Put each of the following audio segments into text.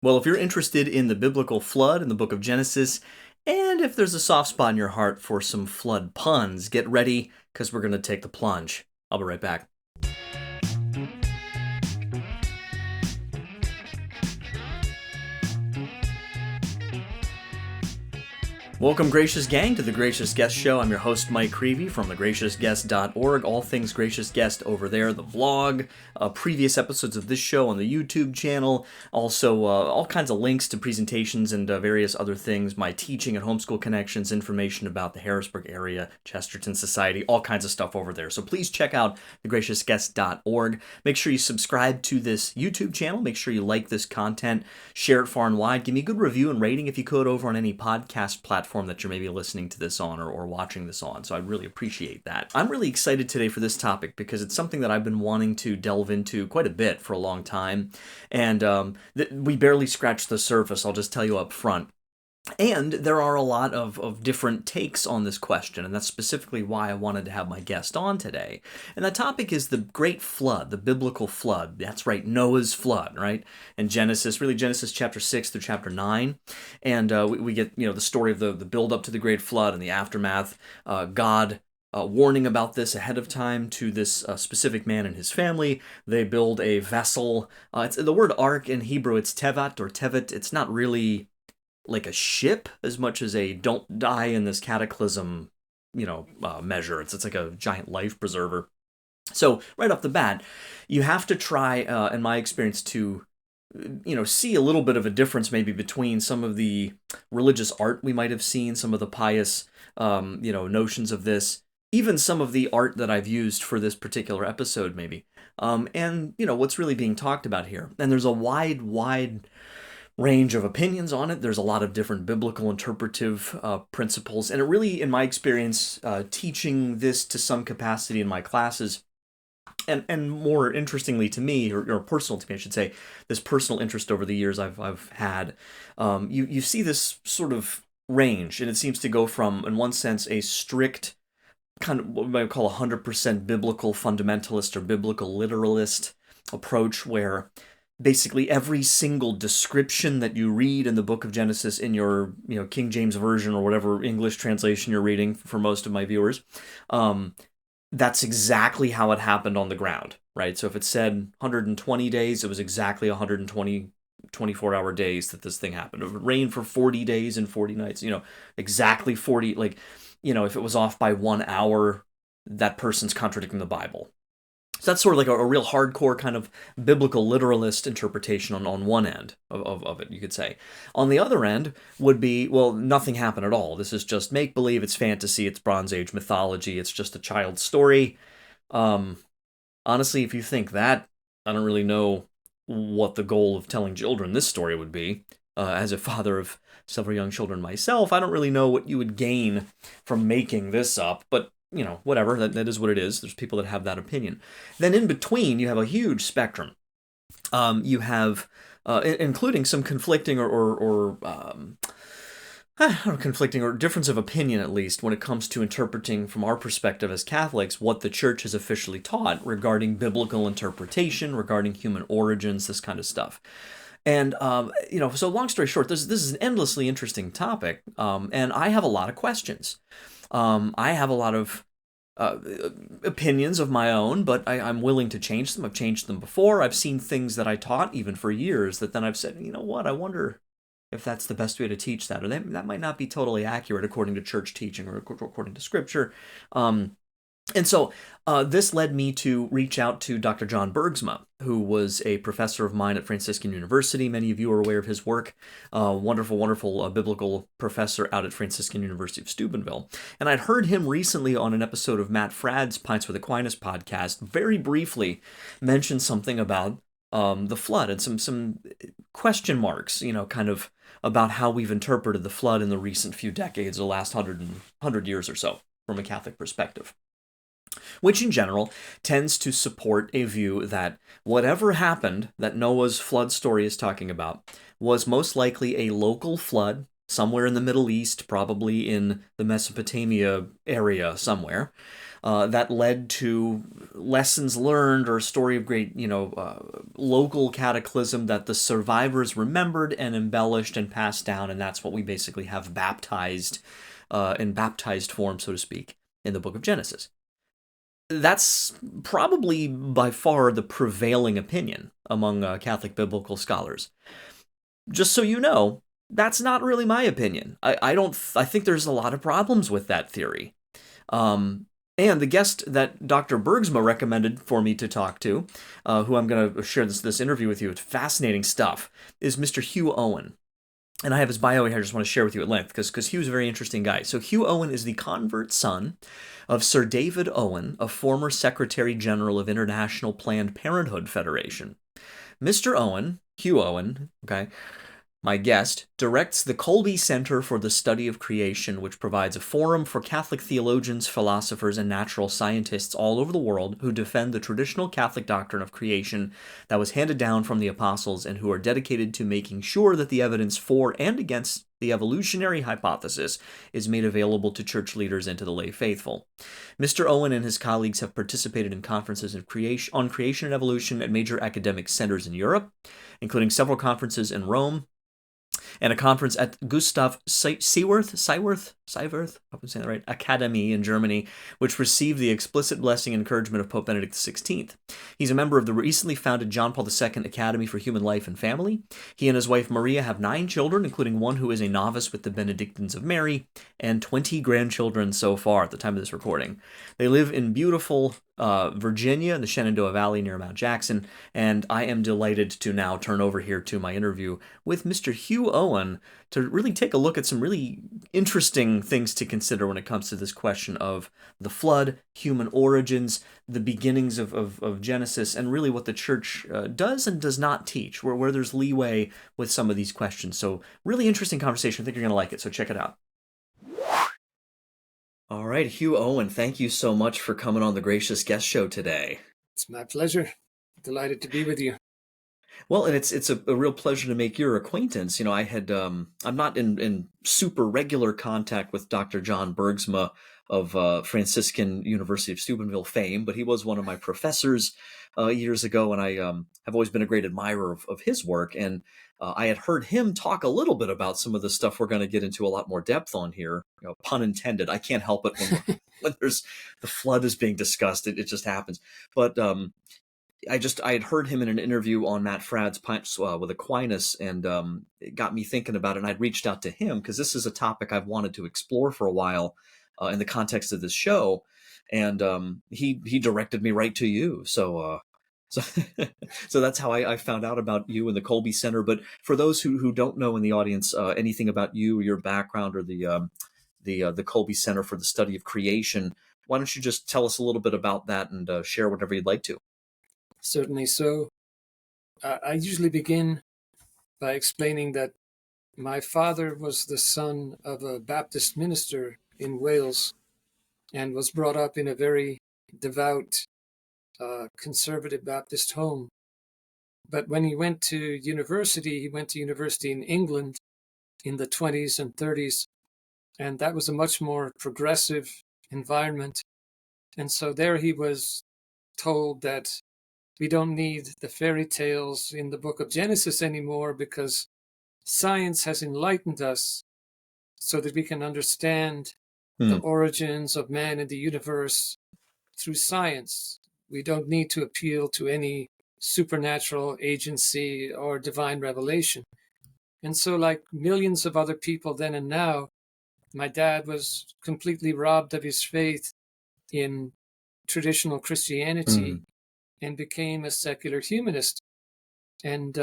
Well, if you're interested in the biblical flood in the book of Genesis, and if there's a soft spot in your heart for some flood puns, get ready, because we're going to take the plunge. I'll be right back. Welcome, Gracious Gang, to the Gracious Guest Show. I'm your host, Mike Creavey from thegraciousguest.org. All things Gracious Guest over there, the vlog, previous episodes of this show on the YouTube channel, also all kinds of links to presentations and various other things, my teaching at Homeschool Connections, information about the Harrisburg area, Chesterton Society, all kinds of stuff over there. So please check out thegraciousguest.org. Make sure you subscribe to this YouTube channel. Make sure you like this content. Share it far and wide. Give me a good review and rating if you could over on any podcast platform that you're maybe listening to this on or watching this on. So I'd really appreciate that. I'm really excited today for this topic because it's something that I've been wanting to delve into quite a bit for a long time. And we barely scratched the surface, I'll just tell you up front. And there are a lot of different takes on this question, and that's specifically why I wanted to have my guest on today. And that topic is the Great Flood, the biblical flood. That's right, Noah's flood, right? And Genesis, really Genesis chapter 6 through chapter 9. And we get, the story of the build-up to the Great Flood and the aftermath. God warning about this ahead of time to this specific man and his family. They build a vessel. It's the word ark in Hebrew, it's tevat or tevet. It's not really like a ship as much as a don't die in this cataclysm, measure. It's like a giant life preserver. So right off the bat, you have to try, in my experience, to see a little bit of a difference maybe between some of the religious art we might have seen, some of the pious, notions of this, even some of the art that I've used for this particular episode maybe, and what's really being talked about here. And there's a wide range of opinions on it. There's a lot of different biblical interpretive principles, and it really, in my experience, teaching this to some capacity in my classes, and more interestingly to me, or personal to me, I should say, this personal interest over the years I've had, you see this sort of range, and it seems to go from, in one sense, a strict kind of what we might call 100% biblical fundamentalist or biblical literalist approach, where basically every single description that you read in the book of Genesis in your King James Version or whatever English translation you're reading for most of my viewers, that's exactly how it happened on the ground, right? So if it said 120 days, it was exactly 120 24-hour days that this thing happened. It would rain for 40 days and 40 nights, exactly 40, if it was off by 1 hour, that person's contradicting the Bible. So that's sort of like a real hardcore kind of biblical literalist interpretation on one end of it, you could say. On the other end would be, well, nothing happened at all. This is just make-believe, it's fantasy, it's Bronze Age mythology, it's just a child's story. Honestly, if you think that, I don't really know what the goal of telling children this story would be. As a father of several young children myself, I don't really know what you would gain from making this up, but whatever, that is what it is. There's people that have that opinion. Then in between, you have a huge spectrum. You have, including some conflicting conflicting or difference of opinion, at least, when it comes to interpreting from our perspective as Catholics what the Church has officially taught regarding biblical interpretation, regarding human origins, this kind of stuff. And, so long story short, this is an endlessly interesting topic, and I have a lot of questions. I have a lot of opinions of my own, but I'm willing to change them. I've changed them before. I've seen things that I taught even for years that then I've said, I wonder if that's the best way to teach that, or that might not be totally accurate according to church teaching or according to Scripture. And so this led me to reach out to Dr. John Bergsma, who was a professor of mine at Franciscan University. Many of you are aware of his work. Wonderful biblical professor out at Franciscan University of Steubenville. And I'd heard him recently on an episode of Matt Fradd's Pints with Aquinas podcast very briefly mention something about the flood and some question marks, kind of about how we've interpreted the flood in the recent few decades, the last 100 years or so, from a Catholic perspective, which in general tends to support a view that whatever happened that Noah's flood story is talking about was most likely a local flood somewhere in the Middle East, probably in the Mesopotamia area somewhere, that led to lessons learned or a story of great, local cataclysm that the survivors remembered and embellished and passed down, and that's what we basically have baptized in baptized form, so to speak, in the book of Genesis. That's probably by far the prevailing opinion among Catholic biblical scholars. Just so you know, that's not really my opinion. I think there's a lot of problems with that theory. And the guest that Dr. Bergsma recommended for me to talk to, who I'm going to share this interview with you, it's fascinating stuff, is Mr. Hugh Owen. And I have his bio here I just want to share with you at length, because Hugh's a very interesting guy. So Hugh Owen is the convert son of Sir David Owen, a former Secretary General of International Planned Parenthood Federation. Mr. Owen, Hugh Owen, okay, my guest, directs the Kolbe Center for the Study of Creation, which provides a forum for Catholic theologians, philosophers, and natural scientists all over the world who defend the traditional Catholic doctrine of creation that was handed down from the apostles and who are dedicated to making sure that the evidence for and against the evolutionary hypothesis is made available to church leaders and to the lay faithful. Mr. Owen and his colleagues have participated in conferences on creation and evolution at major academic centers in Europe, including several conferences in Rome, and a conference at Gustav Seiwerth, I hope I'm saying that right, Academy in Germany, which received the explicit blessing and encouragement of Pope Benedict XVI. He's a member of the recently founded John Paul II Academy for Human Life and Family. He and his wife Maria have 9 children, including one who is a novice with the Benedictines of Mary, and 20 grandchildren so far at the time of this recording. They live in beautiful Virginia in the Shenandoah Valley near Mount Jackson, and I am delighted to now turn over here to my interview with Mr. Hugh Owen to really take a look at some really interesting things to consider when it comes to this question of the flood, human origins, the beginnings of Genesis, and really what the church does and does not teach, where there's leeway with some of these questions. So really interesting conversation. I think you're going to like it, so check it out. All right, Hugh Owen, thank you so much for coming on the Gracious Guest Show today. It's my pleasure. Delighted to be with you. Well, and it's a real pleasure to make your acquaintance. I'm not in super regular contact with Dr. John Bergsma of Franciscan University of Steubenville fame, but he was one of my professors years ago, and I have always been a great admirer of his work. And I had heard him talk a little bit about some of the stuff we're going to get into a lot more depth on here. Pun intended. I can't help it when there's the flood is being discussed. It just happens. But I had heard him in an interview on Matt Fradd's Pints with Aquinas, and it got me thinking about it. And I'd reached out to him because this is a topic I've wanted to explore for a while in the context of this show. And he directed me right to you. So that's how I found out about you and the Kolbe Center. But for those who don't know in the audience anything about you, your background, or the Kolbe Center for the Study of Creation, why don't you just tell us a little bit about that and share whatever you'd like to? Certainly. So I usually begin by explaining that my father was the son of a Baptist minister in Wales and was brought up in a very devout, conservative Baptist home. But when he went to university in England in the 20s and 30s, and that was a much more progressive environment. And so there he was told that we don't need the fairy tales in the book of Genesis anymore because science has enlightened us so that we can understand the origins of man and the universe through science. We don't need to appeal to any supernatural agency or divine revelation. And so, like millions of other people then and now, my dad was completely robbed of his faith in traditional Christianity and became a secular humanist. And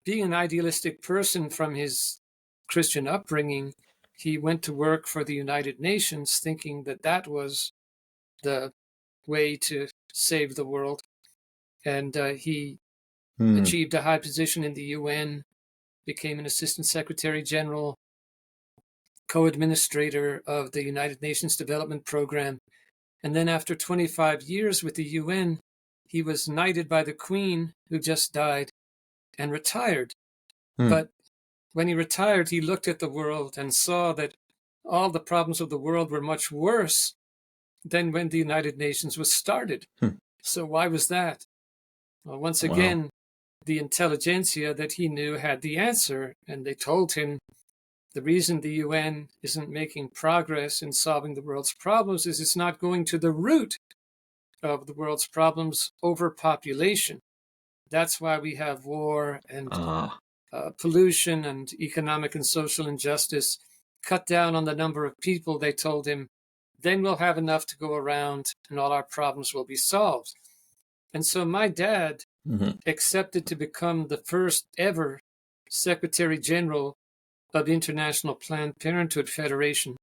being an idealistic person from his Christian upbringing, he went to work for the United Nations thinking that that was the way to save the world. And he achieved a high position in the UN, became an assistant secretary general, co-administrator of the United Nations Development Program. And then after 25 years with the UN, he was knighted by the Queen, who just died, and retired. But when he retired, he looked at the world and saw that all the problems of the world were much worse than when the United Nations was started. So why was that? Well, once Wow. again, the intelligentsia that he knew had the answer, and they told him the reason the UN isn't making progress in solving the world's problems is it's not going to the root of the world's problems, overpopulation. That's why we have war and pollution and economic and social injustice. Cut down on the number of people, they told him, then we'll have enough to go around and all our problems will be solved. And so my dad accepted to become the first ever Secretary General of International Planned Parenthood Federation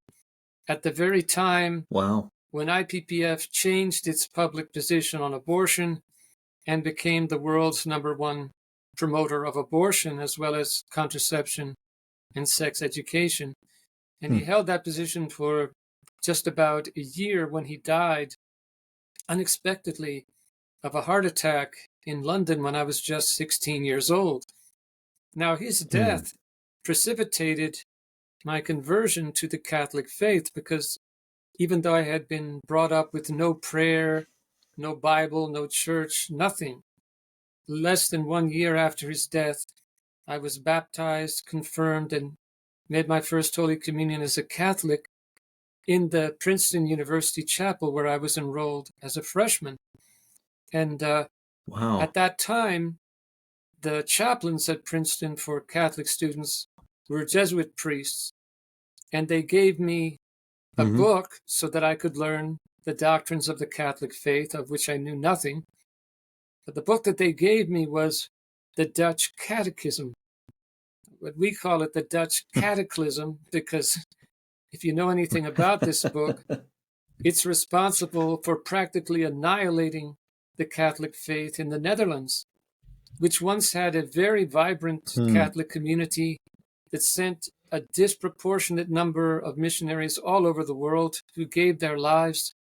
at the very time when IPPF changed its public position on abortion and became the world's #1 promoter of abortion, as well as contraception and sex education. And he held that position for just about a year when he died unexpectedly of a heart attack in London when I was just 16 years old. Now, his death precipitated my conversion to the Catholic faith, because even though I had been brought up with no prayer, no Bible, no church, nothing, less than 1 year after his death, I was baptized, confirmed, and made my first Holy Communion as a Catholic in the Princeton University Chapel where I was enrolled as a freshman. And at that time, the chaplains at Princeton for Catholic students were Jesuit priests, and they gave me a book so that I could learn the doctrines of the Catholic faith, of which I knew nothing. But the book that they gave me was the Dutch Catechism. But we call it the Dutch Cataclysm because if you know anything about this book, it's responsible for practically annihilating the Catholic faith in the Netherlands, which once had a very vibrant Catholic community that sent a disproportionate number of missionaries all over the world who gave their lives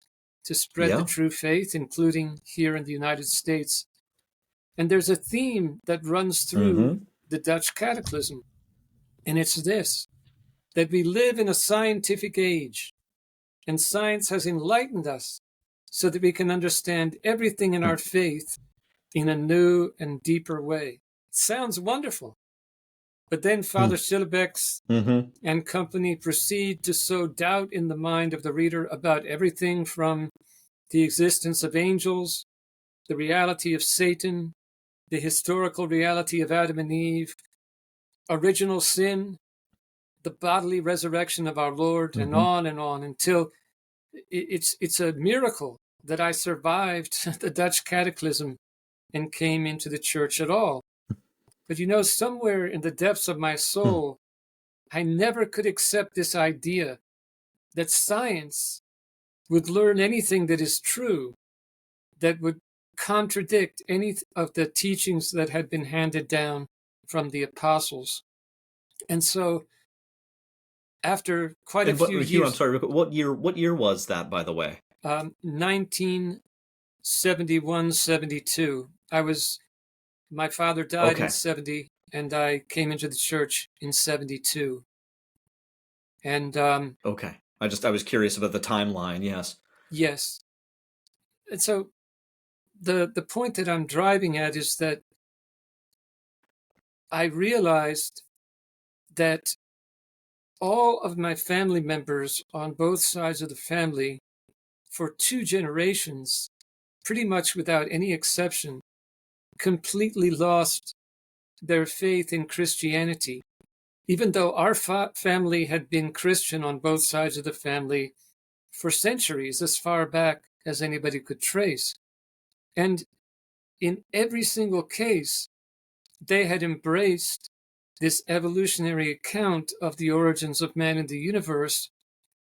to spread the true faith, including here in the United States. And there's a theme that runs through the Dutch Cataclysm, and it's this: that we live in a scientific age, and science has enlightened us so that we can understand everything in our faith in a new and deeper way. It sounds wonderful. But then Father Schillebeck's and company proceed to sow doubt in the mind of the reader about everything from the existence of angels, the reality of Satan, the historical reality of Adam and Eve, original sin, the bodily resurrection of our Lord, and on, until it's a miracle that I survived the Dutch Cataclysm and came into the church at all. But you know, somewhere in the depths of my soul, I never could accept this idea that science would learn anything that is true, that would contradict any of the teachings that had been handed down from the apostles. And so, after quite a few years... I'm sorry, what year was that, by the way? 1971, 72. My father died in 70, and I came into the church in 72. And okay, I was curious about the timeline. Yes. And so the point that I'm driving at is that I realized that all of my family members on both sides of the family, for 2 generations, pretty much without any exception, completely lost their faith in Christianity, even though our family had been Christian on both sides of the family for centuries, as far back as anybody could trace. And in every single case, they had embraced this evolutionary account of the origins of man in the universe,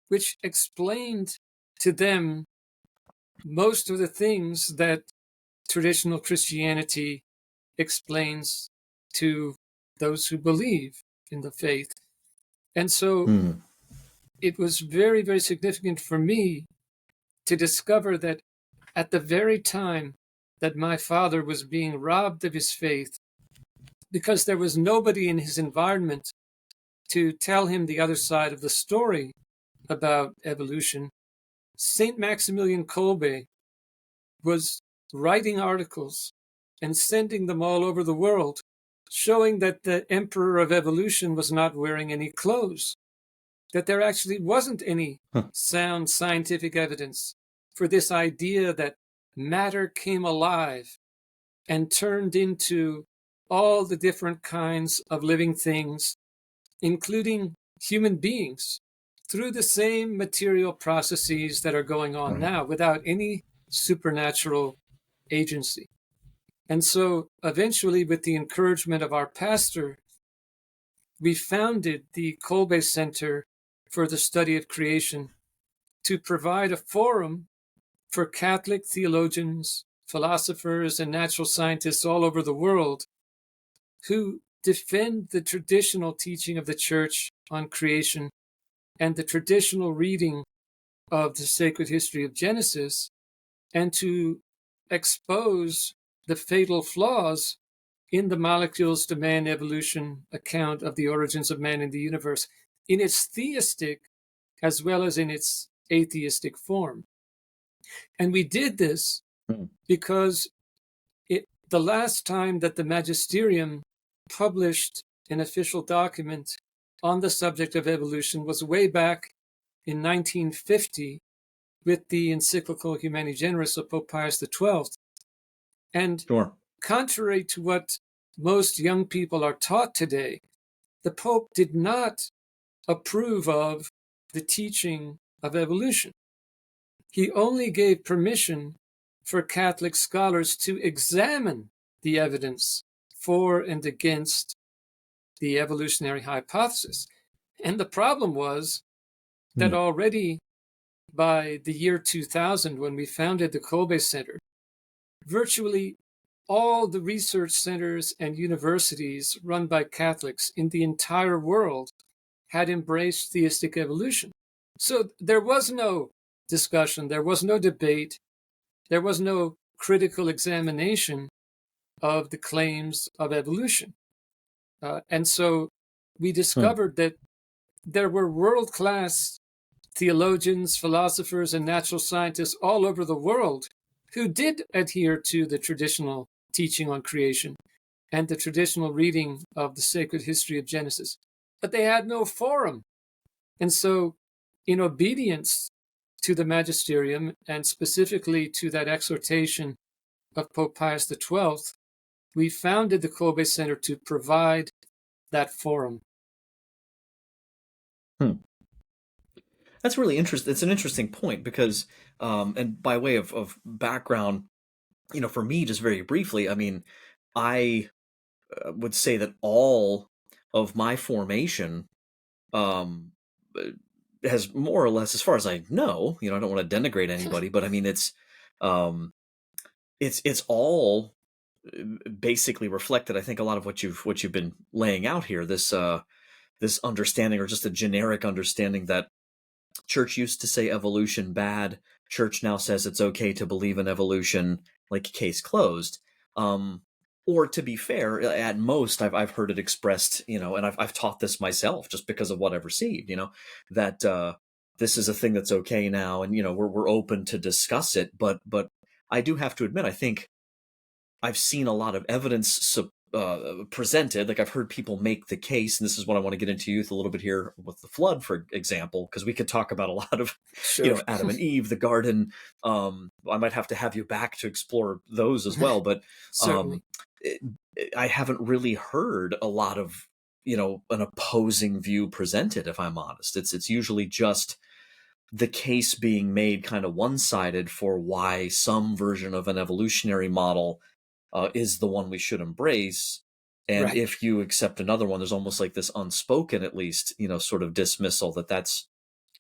which explained to them most of the things that traditional Christianity explains to those who believe in the faith. And so it was very, very significant for me to discover that at the very time that my father was being robbed of his faith, because there was nobody in his environment to tell him the other side of the story about evolution, Saint Maximilian Kolbe was writing articles and sending them all over the world, showing that the emperor of evolution was not wearing any clothes, that there actually wasn't any Huh. sound scientific evidence for this idea that matter came alive and turned into all the different kinds of living things, including human beings, through the same material processes that are going on Right. now without any supernatural agency. And so eventually, with the encouragement of our pastor, we founded the Kolbe Center for the Study of Creation to provide a forum for Catholic theologians, philosophers, and natural scientists all over the world who defend the traditional teaching of the Church on creation and the traditional reading of the sacred history of Genesis, and to expose the fatal flaws in the molecules to man evolution account of the origins of man in the universe in its theistic as well as in its atheistic form. And we did this Hmm. because the last time that the magisterium published an official document on the subject of evolution was way back in 1950 with the encyclical Humani Generis of Pope Pius XII. And Sure. contrary to what most young people are taught today, the Pope did not approve of the teaching of evolution. He only gave permission for Catholic scholars to examine the evidence for and against the evolutionary hypothesis. And the problem was that already by the year 2000, when we founded the Kolbe Center, virtually all the research centers and universities run by Catholics in the entire world had embraced theistic evolution. So there was no discussion, there was no debate, there was no critical examination of the claims of evolution. And so we Hmm. discovered that there were world-class theologians, philosophers, and natural scientists all over the world who did adhere to the traditional teaching on creation and the traditional reading of the sacred history of Genesis. But they had no forum. And so, in obedience to the magisterium, and specifically to that exhortation of Pope Pius XII, we founded the Kolbe Center to provide that forum. Hmm. That's really interesting. It's an interesting point because, and by way of background, for me, just very briefly, I mean, I would say that all of my formation um, uh, has more or less, as far as I know, I don't want to denigrate anybody, but I mean, um, it's all basically reflected. I think a lot of what you've been laying out here, this understanding, or just a generic understanding that Church used to say evolution bad. Church now says it's okay to believe in evolution, like case closed. Or to be fair, at most I've heard it expressed, and I've taught this myself just because of what I've received, that this is a thing that's okay now, and we're open to discuss it. But I do have to admit, I think I've seen a lot of evidence presented. Like I've heard people make the case, and this is what I want to get into youth a little bit here with the flood, for example, because we could talk about a lot of, Sure. Adam and Eve, the garden. I might have to have you back to explore those as well, but Certainly. it, I haven't really heard a lot of, an opposing view presented. If I'm honest, it's usually just the case being made kind of one-sided for why some version of an evolutionary model is the one we should embrace. And Right. if you accept another one, there's almost like this unspoken, at least, sort of dismissal that's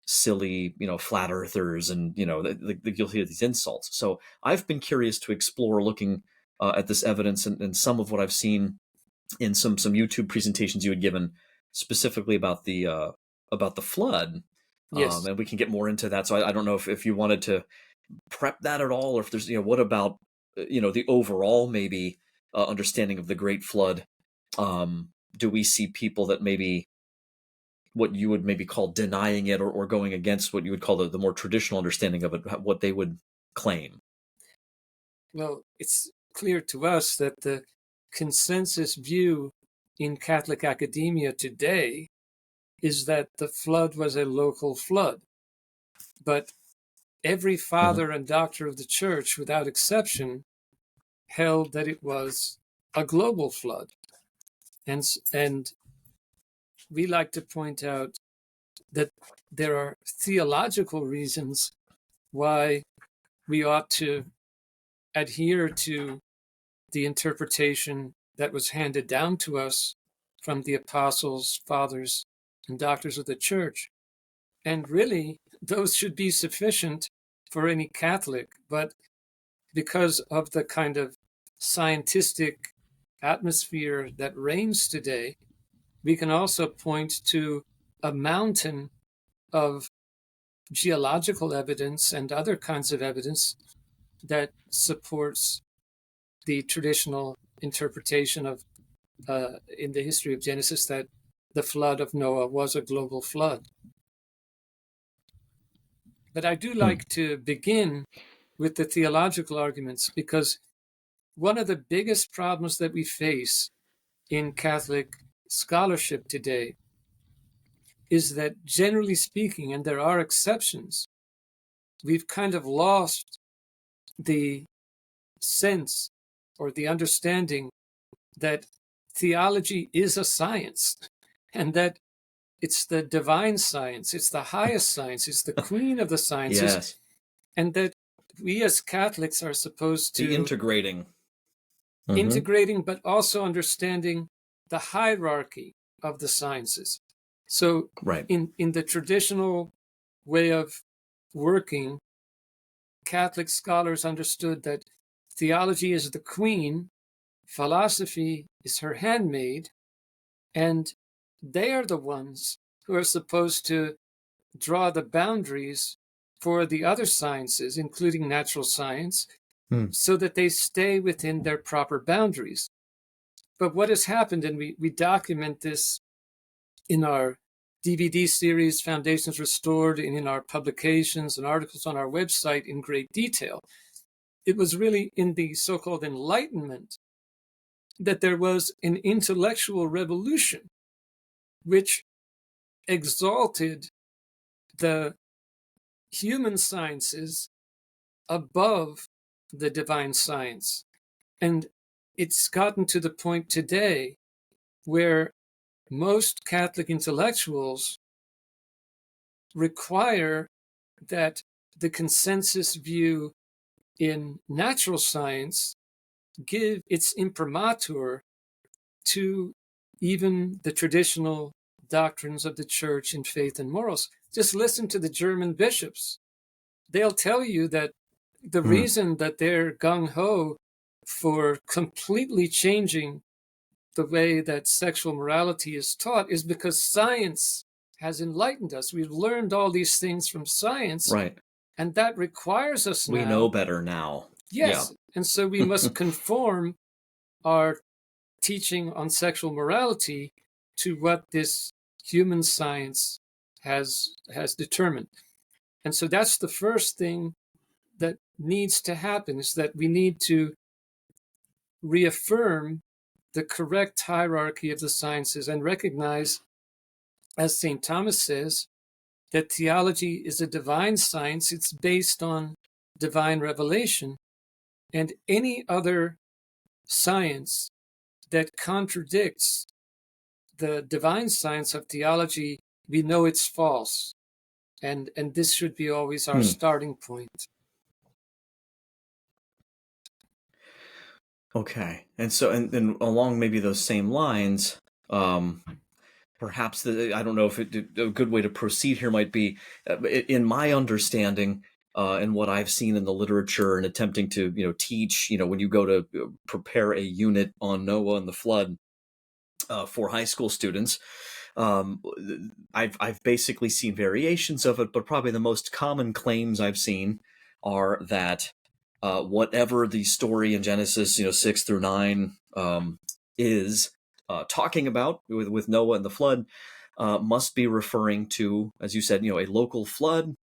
silly, flat earthers, and, you'll hear these insults. So I've been curious to explore looking at this evidence, and some of what I've seen in some YouTube presentations you had given specifically about the flood. Yes. And we can get more into that. So I don't know if you wanted to prep that at all, or if there's, what about, the overall maybe understanding of the Great Flood? Do we see people that maybe what you would maybe call denying it, or going against what you would call the more traditional understanding of it, what they would claim? Well, it's clear to us that the consensus view in Catholic academia today is that the flood was a local flood. But every Mhm. father and doctor of the church, without exception, held that it was a global flood. And we like to point out that there are theological reasons why we ought to adhere to the interpretation that was handed down to us from the apostles, fathers, and doctors of the church. And really, those should be sufficient for any Catholic. But because of the kind of scientific atmosphere that reigns today, we can also point to a mountain of geological evidence and other kinds of evidence that supports the traditional interpretation of in the history of Genesis that the flood of Noah was a global flood. But I do Hmm. like to begin with the theological arguments, because one of the biggest problems that we face in Catholic scholarship today is that, generally speaking, and there are exceptions, we've kind of lost the sense or the understanding that theology is a science, and that it's the divine science, it's the highest science, it's the queen of the sciences, Yes, and that we as Catholics are supposed the to integrating. Hmm. integrating, but also understanding the hierarchy of the sciences. So Right. in the traditional way of working, Catholic scholars understood that theology is the queen, philosophy is her handmaid, and they are the ones who are supposed to draw the boundaries for the other sciences, including natural science, Hmm. so that they stay within their proper boundaries. But what has happened, and we document this in our DVD series, Foundations Restored, and in our publications and articles on our website in great detail, it was really in the so-called Enlightenment that there was an intellectual revolution which exalted the human sciences above the divine science. And it's gotten to the point today where most Catholic intellectuals require that the consensus view in natural science give its imprimatur to even the traditional doctrines of the church in faith and morals. Just listen to the German bishops. They'll tell you that the Hmm. reason that they're gung-ho for completely changing the way that sexual morality is taught is because science has enlightened us. We've learned all these things from science, Right. and that requires us We know now, better now. Yeah. yes, and so we must conform our teaching on sexual morality to what this human science has determined. And so that's the first thing that needs to happen, is that we need to reaffirm the correct hierarchy of the sciences and recognize, as St. Thomas says, that theology is a divine science. It's based on divine revelation, and any other science that contradicts the divine science of theology, we know it's false. And this should be always our Hmm. starting point. Okay. And so, and along maybe those same lines, um, perhaps I don't know if a good way to proceed here might be, in my understanding, and what I've seen in the literature and attempting to, teach, when you go to prepare a unit on Noah and the flood, for high school students. Um, I've basically seen variations of it, but probably the most common claims I've seen are that whatever the story in Genesis, 6 through 9 is, talking about with Noah and the flood must be referring to, as you said, a local flood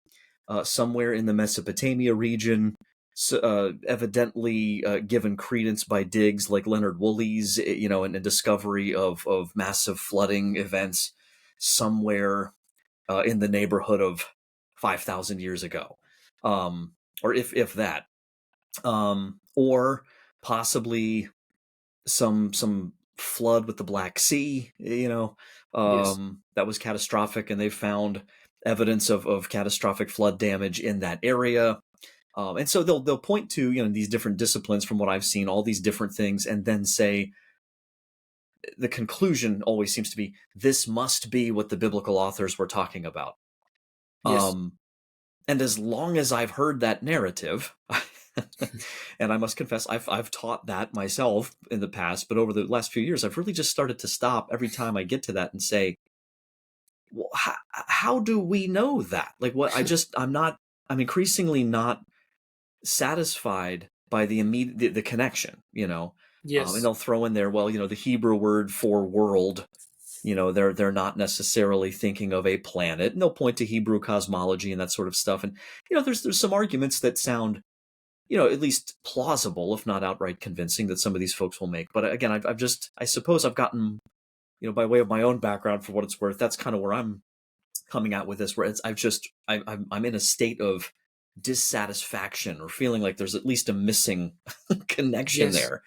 somewhere in the Mesopotamia region, evidently given credence by digs like Leonard Woolley's, and a discovery of massive flooding events somewhere in the neighborhood of 5,000 years ago, or if that, or possibly some flood with the Black Sea, Yes. that was catastrophic, and they found evidence of catastrophic flood damage in that area. And so they'll point to these different disciplines from what I've seen, all these different things, and then say the conclusion always seems to be this must be what the biblical authors were talking about. Yes. And as long as I've heard that narrative, and I must confess, I've taught that myself in the past, but over the last few years, I've really just started to stop every time I get to that and say, well, how do we know that? Like, what? I'm increasingly not satisfied by the immediate the connection, and Yes. they'll throw in there, well, the Hebrew word for world, they're not necessarily thinking of a planet, and they'll point to Hebrew cosmology and that sort of stuff, and there's some arguments that sound at least plausible, if not outright convincing, that some of these folks will make. But again, I suppose I've gotten, by way of my own background, for what it's worth, that's kind of where I'm coming out with this, where I'm in a state of dissatisfaction or feeling like there's at least a missing connection Yes. there,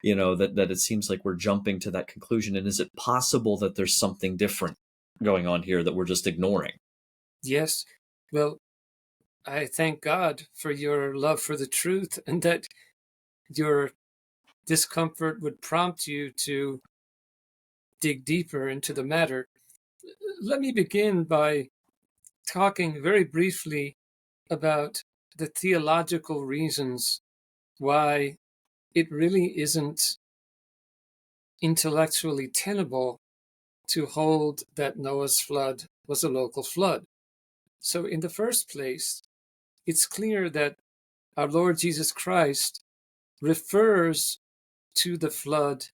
that it seems like we're jumping to that conclusion. And is it possible that there's something different going on here that we're just ignoring? Yes. Well, I thank God for your love for the truth and that your discomfort would prompt you to dig deeper into the matter. Let me begin by talking very briefly about the theological reasons why it really isn't intellectually tenable to hold that Noah's flood was a local flood. So, in the first place, it's clear that our Lord Jesus Christ refers to the flood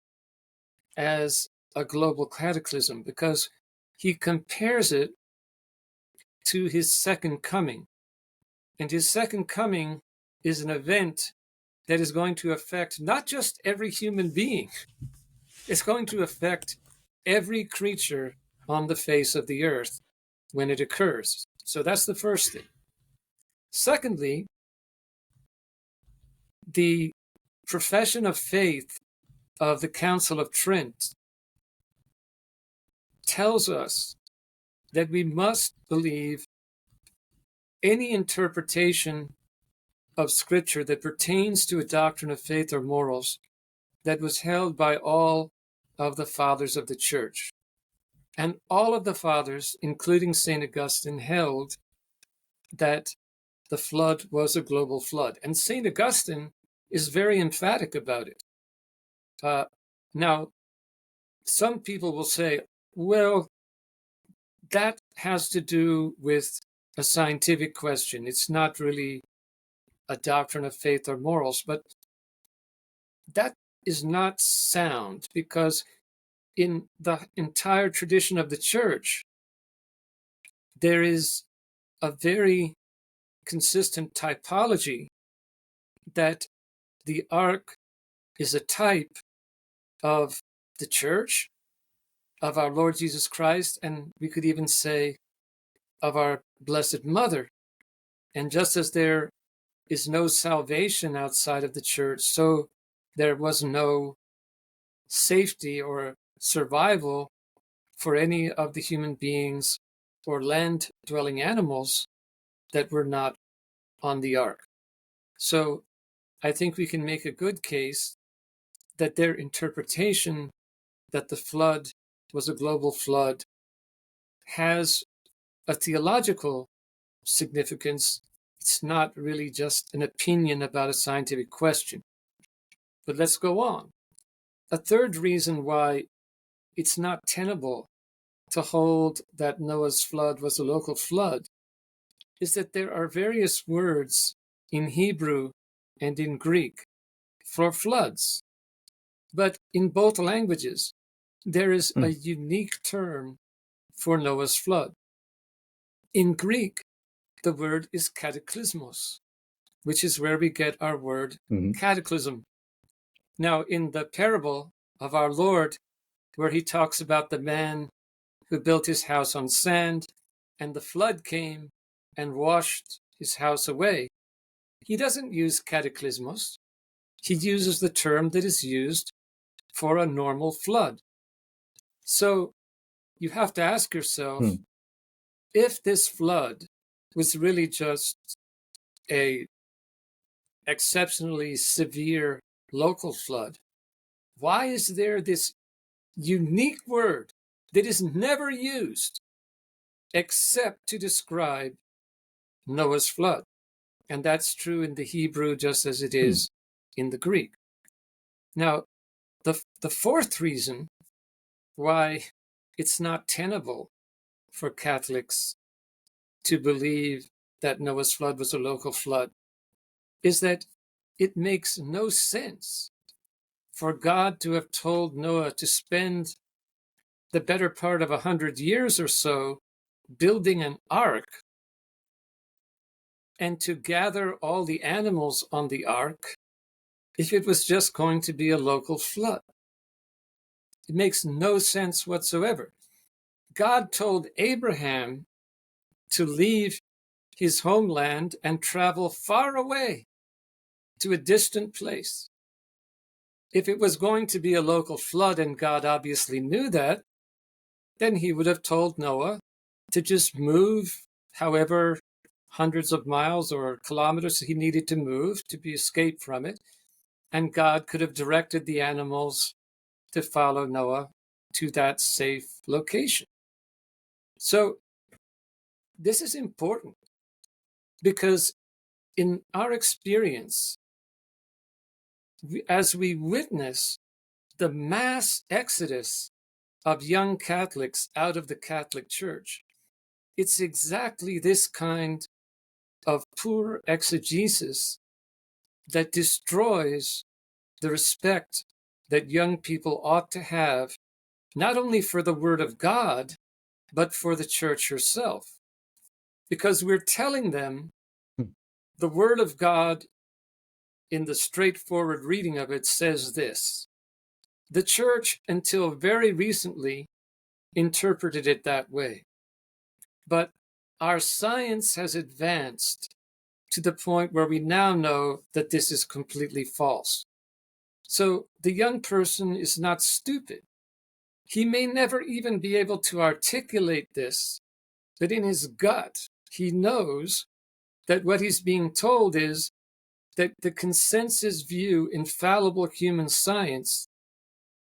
as a global cataclysm because he compares it to his second coming. And his second coming is an event that is going to affect not just every human being, it's going to affect every creature on the face of the earth when it occurs. So that's the first thing. Secondly, the profession of faith of the Council of Trent tells us that we must believe any interpretation of Scripture that pertains to a doctrine of faith or morals that was held by all of the fathers of the church. And all of the fathers, including St. Augustine, held that the flood was a global flood. And St. Augustine is very emphatic about it. Now, some people will say, well, that has to do with a scientific question. It's not really a doctrine of faith or morals, but that is not sound because in the entire tradition of the church, there is a very consistent typology that the ark is a type of the church, of our Lord Jesus Christ, and we could even say of our Blessed Mother. And just as there is no salvation outside of the church, so there was no safety or survival for any of the human beings or land-dwelling animals that were not on the ark. So I think we can make a good case that their interpretation that the flood was a global flood has a theological significance. It's not really just an opinion about a scientific question. But let's go on. A third reason why it's not tenable to hold that Noah's flood was a local flood is that there are various words in Hebrew and in Greek for floods. But in both languages, there is a unique term for Noah's flood. In Greek, the word is cataclysmos, which is where we get our word cataclysm. Now, in the parable of our Lord, where he talks about the man who built his house on sand, and the flood came and washed his house away, he doesn't use cataclysmos. He uses the term that is used for a normal flood. So you have to ask yourself, if this flood was really just a exceptionally severe local flood, why is there this unique word that is never used except to describe Noah's flood? And that's true in the Hebrew just as it is in the Greek. Now, the fourth reason why it's not tenable for Catholics to believe that Noah's flood was a local flood is that it makes no sense for God to have told Noah to spend the better part of 100 years or so building an ark and to gather all the animals on the ark if it was just going to be a local flood. It makes no sense whatsoever. God told Abraham to leave his homeland and travel far away to a distant place. If it was going to be a local flood, and God obviously knew that, then he would have told Noah to just move however hundreds of miles or kilometers he needed to move to be escaped from it. And God could have directed the animals to follow Noah to that safe location. So this is important because in our experience, as we witness the mass exodus of young Catholics out of the Catholic Church, it's exactly this kind of poor exegesis that destroys the respect that young people ought to have, not only for the Word of God, but for the Church herself. Because we're telling them the Word of God, in the straightforward reading of it, says this. The Church, until very recently, interpreted it that way. But our science has advanced to the point where we now know that this is completely false. So the young person is not stupid. He may never even be able to articulate this, but in his gut, he knows that what he's being told is that the consensus view, infallible human science,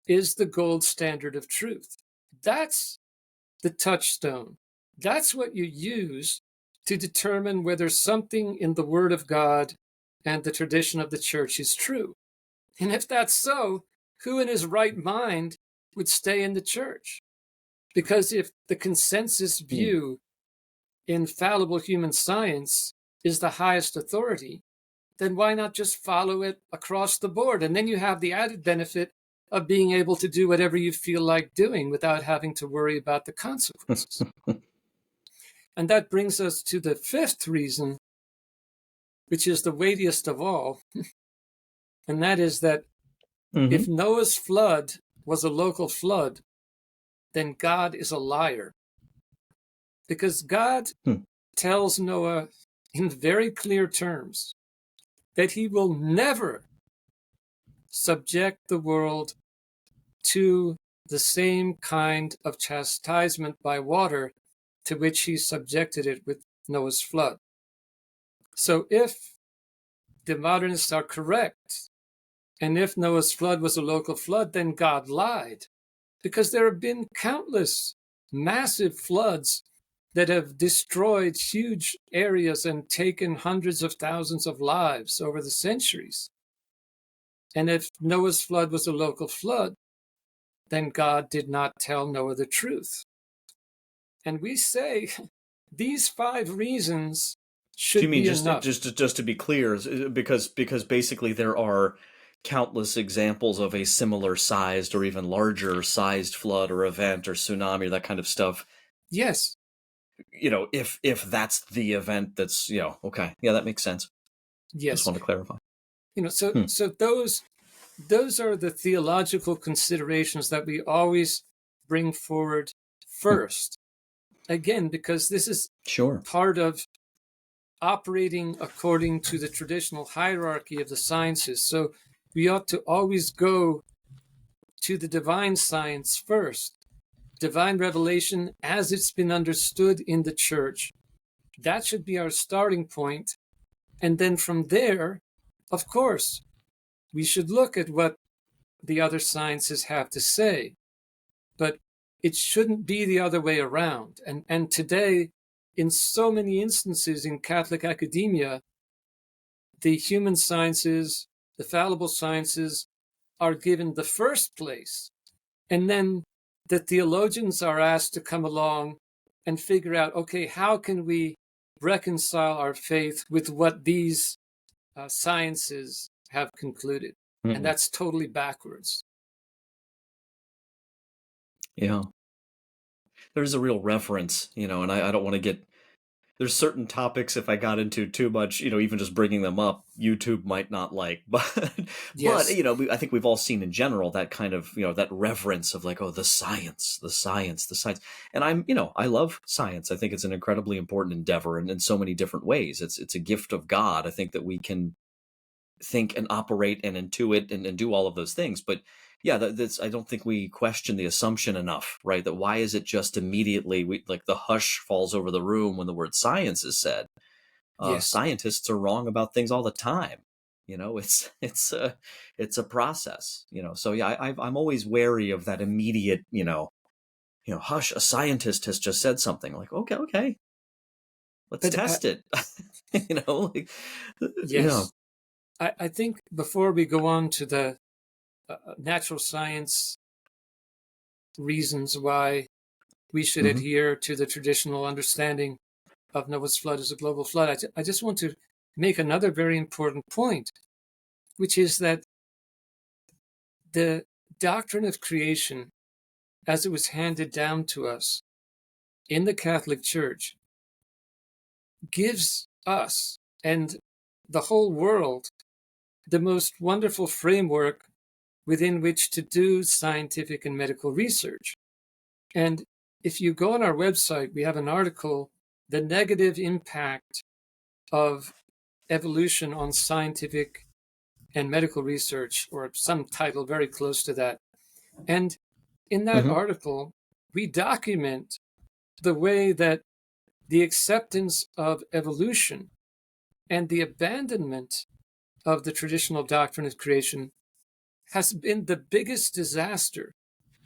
is the gold standard of truth. That's the touchstone. That's what you use to determine whether something in the Word of God and the tradition of the Church is true. And if that's so, who in his right mind would stay in the Church? Because if the consensus view, infallible human science, is the highest authority, then why not just follow it across the board? And then you have the added benefit of being able to do whatever you feel like doing without having to worry about the consequences. And that brings us to the fifth reason, which is the weightiest of all. And that is that if Noah's flood was a local flood, then God is a liar. Because God tells Noah in very clear terms that he will never subject the world to the same kind of chastisement by water to which he subjected it with Noah's flood. So if the modernists are correct, and if Noah's flood was a local flood, then God lied, because there have been countless massive floods that have destroyed huge areas and taken hundreds of thousands of lives over the centuries. And if Noah's flood was a local flood, then God did not tell Noah the truth. And we say these 5 reasons should be enough. Just to be clear, because basically there are countless examples of a similar sized or even larger sized flood or event or tsunami or that kind of stuff. Yes. If that's the event that's, okay. Yeah, that makes sense. Just Yes. want to clarify. So Hmm. so those are the theological considerations that we always bring forward first. Again, because this is Sure. part of operating according to the traditional hierarchy of the sciences. So we ought to always go to the divine science first, divine revelation as it's been understood in the church. That should be our starting point. And then from there, of course, we should look at what the other sciences have to say. But it shouldn't be the other way around. And today, in so many instances in Catholic academia, the human sciences, the fallible sciences are given the first place. And then the theologians are asked to come along and figure out, okay, how can we reconcile our faith with what these sciences have concluded? And Mm-mm. that's totally backwards. Yeah. There's a real reference, and I don't want to get. There's certain topics if I got into too much, even just bringing them up, YouTube might not like. But Yes. I think we've all seen in general that kind of, that reverence of like, oh, the science, the science, the science. And I love science. I think it's an incredibly important endeavor and in so many different ways. It's a gift of God. I think that we can think and operate and intuit and do all of those things. But yeah, that's I don't think we question the assumption enough, right? That why is it just immediately like the hush falls over the room when the word science is said? Yes. Scientists are wrong about things all the time. It's a process. So yeah, I'm always wary of that immediate, hush. A scientist has just said something. Like, okay, let's But test it. Like, yes, I think before we go on to the natural science reasons why we should Mhm. adhere to the traditional understanding of Noah's flood as a global flood, I just want to make another very important point, which is that the doctrine of creation, as it was handed down to us in the Catholic Church, gives us and the whole world the most wonderful framework within which to do scientific and medical research. And if you go on our website, we have an article, The Negative Impact of Evolution on Scientific and Medical Research, or some title very close to that. And in that Mhm. article, we document the way that the acceptance of evolution and the abandonment of the traditional doctrine of creation has been the biggest disaster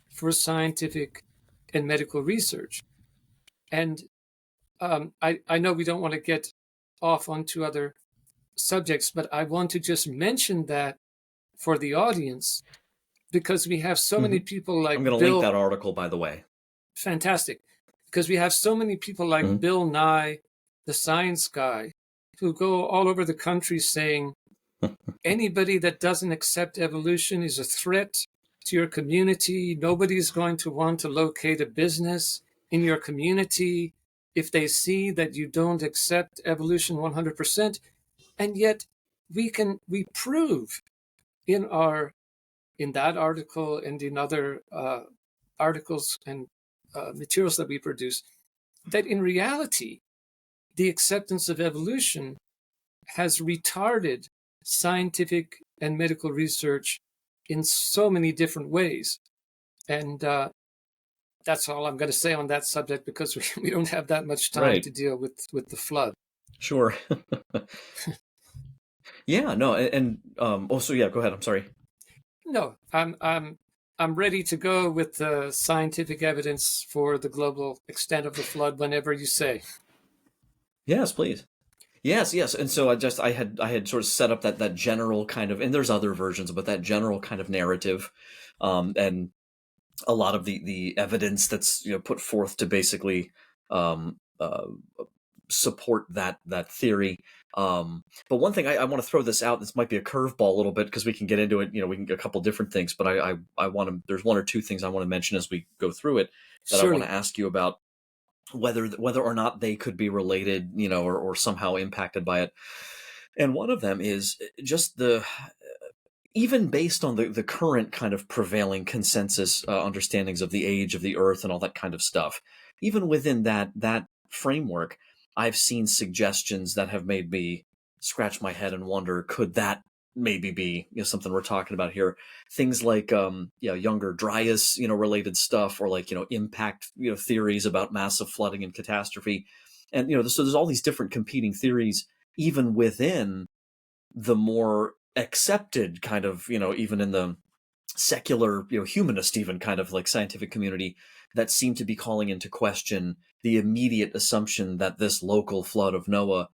for scientific and medical research. And I know we don't want to get off onto other subjects, but I want to just mention that for the audience because we have so many Mhm. people I'm like going to link Bill. that article, by the way. Fantastic. Because we have so many people like Mhm. Bill Nye, the science guy, who go all over the country saying anybody that doesn't accept evolution is a threat to your community. Nobody's going to want to locate a business in your community if they see that you don't accept evolution 100%. And yet we prove in that article and in other articles and materials that we produce that in reality the acceptance of evolution has retarded scientific and medical research in so many different ways. And that's all I'm going to say on that subject because we don't have that much time Right. to deal with the flood. Sure. Yeah, no, also, yeah, go ahead. I'm sorry. No, I'm ready to go with the scientific evidence for the global extent of the flood whenever you say. Yes, please. Yes. And so I had sort of set up that general kind of, and there's other versions, but that general kind of narrative, and a lot of the evidence that's put forth to basically um, uh, support that theory. But one thing I want to throw this out. This might be a curveball a little bit because we can get into it. We can get a couple different things. But I want to. There's one or two things I want to mention as we go through it that I want Surely. to ask you about whether or not they could be related, or somehow impacted by it. And one of them is just even based on the current kind of prevailing consensus understandings of the age of the Earth and all that kind of stuff, even within that framework, I've seen suggestions that have made me scratch my head and wonder, could that maybe be something we're talking about here? Things like younger Dryas related stuff, or like impact theories about massive flooding and catastrophe, and so there's all these different competing theories even within the more accepted kind of, even in the secular, humanist, even kind of like scientific community, that seem to be calling into question the immediate assumption that this local flood of Noah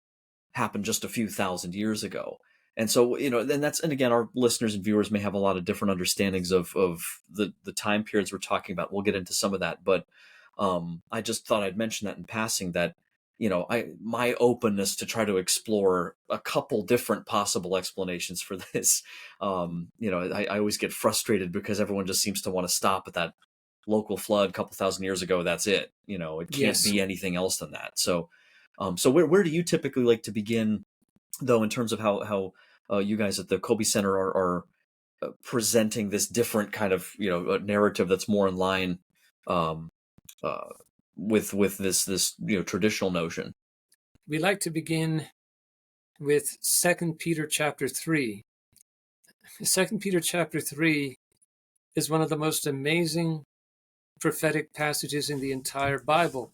happened just a few thousand years ago. And so, and again, our listeners and viewers may have a lot of different understandings of the time periods we're talking about. We'll get into some of that, but I just thought I'd mention that in passing, that my openness to try to explore a couple different possible explanations for this. I always get frustrated because everyone just seems to want to stop at that local flood a couple thousand years ago. That's it. It can't Yes. be anything else than that. So, so where do you typically like to begin, though, in terms of how you guys at the Kolbe Center are presenting this different kind of narrative that's more in line um, uh, with this traditional notion? We like to begin with 2 Peter chapter 3. 2 Peter chapter 3 is one of the most amazing prophetic passages in the entire Bible,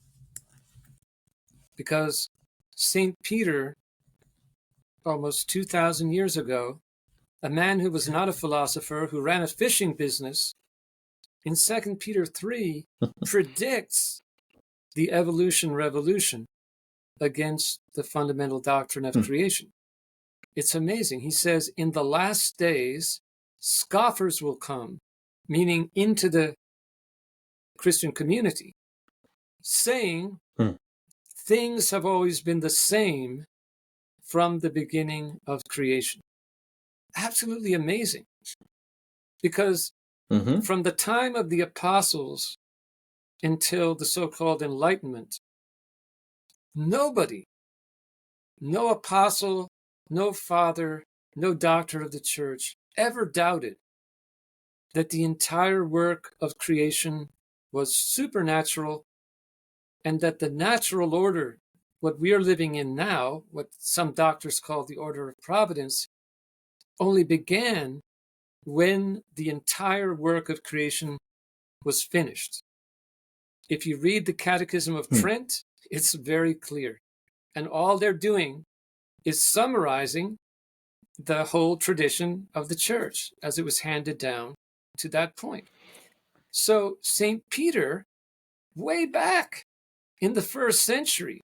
because St. Peter, almost 2,000 years ago, a man who was not a philosopher, who ran a fishing business, in 2 Peter 3 predicts the evolution revolution against the fundamental doctrine of creation. It's amazing. He says, in the last days, scoffers will come, meaning into the Christian community, saying things have always been the same from the beginning of creation. Absolutely amazing. Because from the time of the apostles until the so-called Enlightenment, nobody, no apostle, no father, no doctor of the church ever doubted that the entire work of creation was supernatural, and that the natural order, what we are living in now, what some doctors call the order of providence, only began when the entire work of creation was finished. If you read the Catechism of Trent, it's very clear. And all they're doing is summarizing the whole tradition of the church as it was handed down to that point. So St. Peter, way back in the 1st century,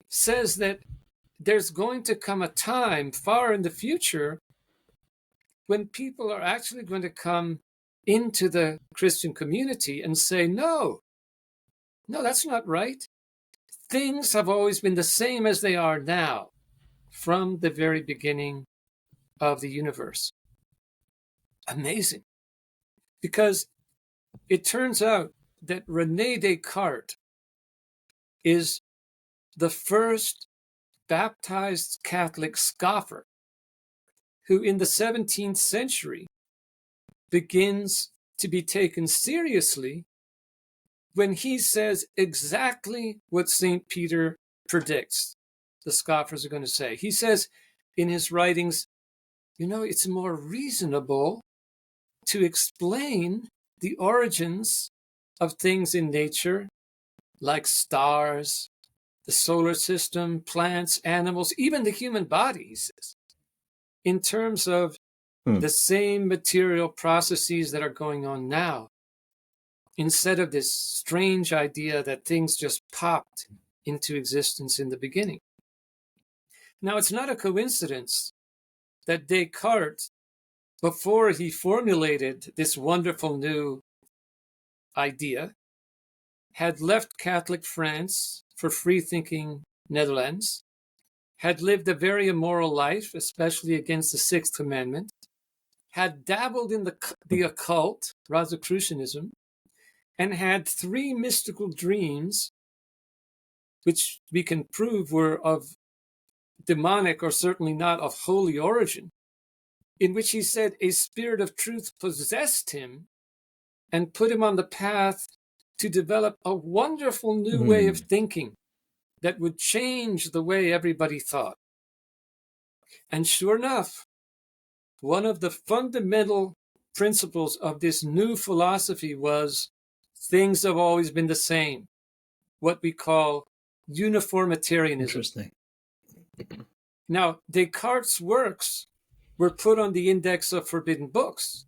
says that there's going to come a time far in the future when people are actually going to come into the Christian community and say, no, that's not right. Things have always been the same as they are now from the very beginning of the universe. Amazing. Because it turns out that René Descartes is the first baptized Catholic scoffer who in the 17th century begins to be taken seriously when he says exactly what St. Peter predicts the scoffers are going to say. He says in his writings, it's more reasonable to explain the origins of things in nature, like stars, the solar system, plants, animals, even the human body, he says, in terms of the same material processes that are going on now, instead of this strange idea that things just popped into existence in the beginning. Now, it's not a coincidence that Descartes, before he formulated this wonderful new idea, had left Catholic France for free-thinking Netherlands, had lived a very immoral life, especially against the Sixth Commandment, had dabbled in the occult, Rosicrucianism, and had 3 mystical dreams, which we can prove were of demonic or certainly not of holy origin, in which he said a spirit of truth possessed him and put him on the path to develop a wonderful new way of thinking that would change the way everybody thought. And sure enough, one of the fundamental principles of this new philosophy was things have always been the same, what we call uniformitarianism. Interesting. Now, Descartes' works were put on the index of forbidden books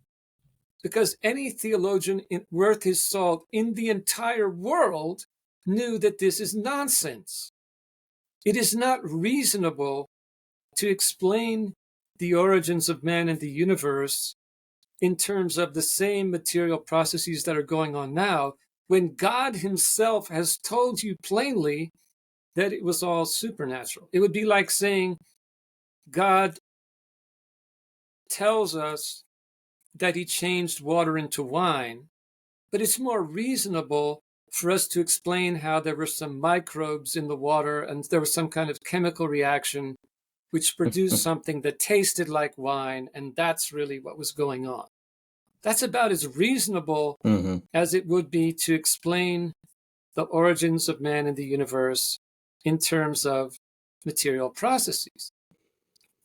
because any theologian worth his salt in the entire world knew that this is nonsense. It is not reasonable to explain the origins of man and the universe in terms of the same material processes that are going on now, when God himself has told you plainly that it was all supernatural. It would be like saying God tells us that he changed water into wine, but it's more reasonable for us to explain how there were some microbes in the water and there was some kind of chemical reaction which produced something that tasted like wine, and that's really what was going on. That's about as reasonable as it would be to explain the origins of man and the universe in terms of material processes.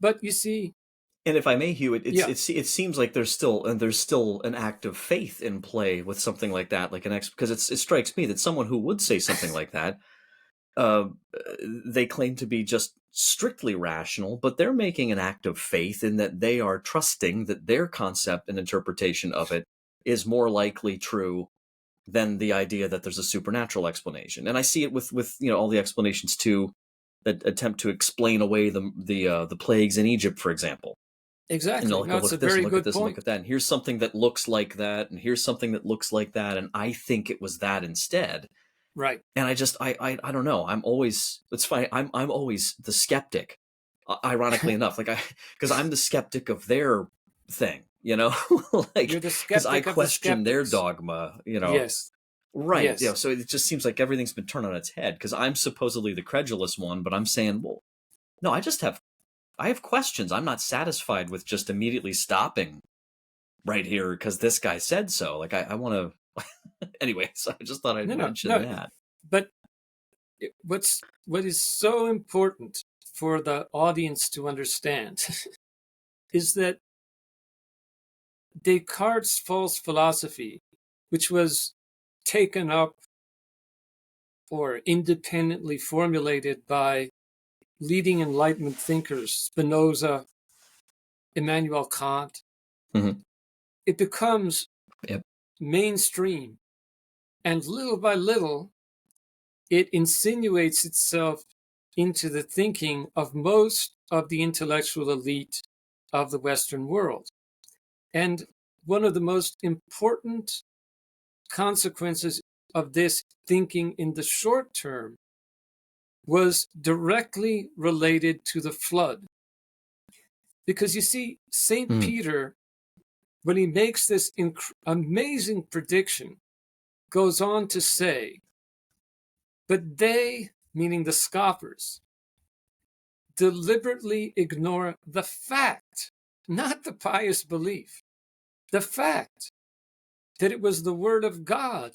But you see, and if I may, Hugh, it seems like there's still an act of faith in play with something like that, like because it strikes me that someone who would say something like that, they claim to be just strictly rational, but they're making an act of faith in that they are trusting that their concept and interpretation of it is more likely true than the idea that there's a supernatural explanation. And I see it with all the explanations too that attempt to explain away the plagues in Egypt, for example. Exactly. And look at this, and look at this, and look at that. And here's something that looks like that, and here's something that looks like that, and I think it was that instead. Right. And I don't know. It's fine. I'm always the skeptic, ironically enough, because I'm the skeptic of their thing, like, you're the skeptic because I question their dogma, Yes. Right. Yes. So it just seems like everything's been turned on its head because I'm supposedly the credulous one, but I'm saying, well, no, I have questions. I'm not satisfied with just immediately stopping right here because this guy said so. Like I want to. Anyway, so I just thought I'd mention that. But what is so important for the audience to understand is that Descartes' false philosophy, which was taken up or independently formulated by leading Enlightenment thinkers, Spinoza, Immanuel Kant, it becomes mainstream. And little by little, it insinuates itself into the thinking of most of the intellectual elite of the Western world. And one of the most important consequences of this thinking in the short term was directly related to the flood. Because you see, St. Peter, when he makes this amazing prediction, goes on to say, but they, meaning the scoffers, deliberately ignore the fact, not the pious belief, the fact that it was the word of God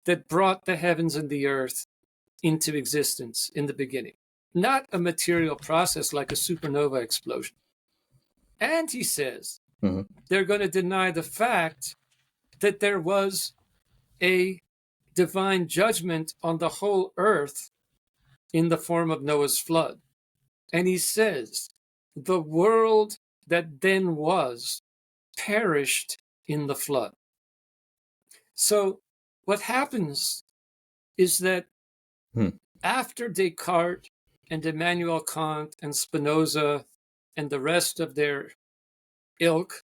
that brought the heavens and the earth into existence in the beginning, not a material process like a supernova explosion. And he says, they're going to deny the fact that there was a divine judgment on the whole earth in the form of Noah's flood. And he says, the world that then was perished in the flood. So what happens is that after Descartes and Immanuel Kant and Spinoza and the rest of their ilk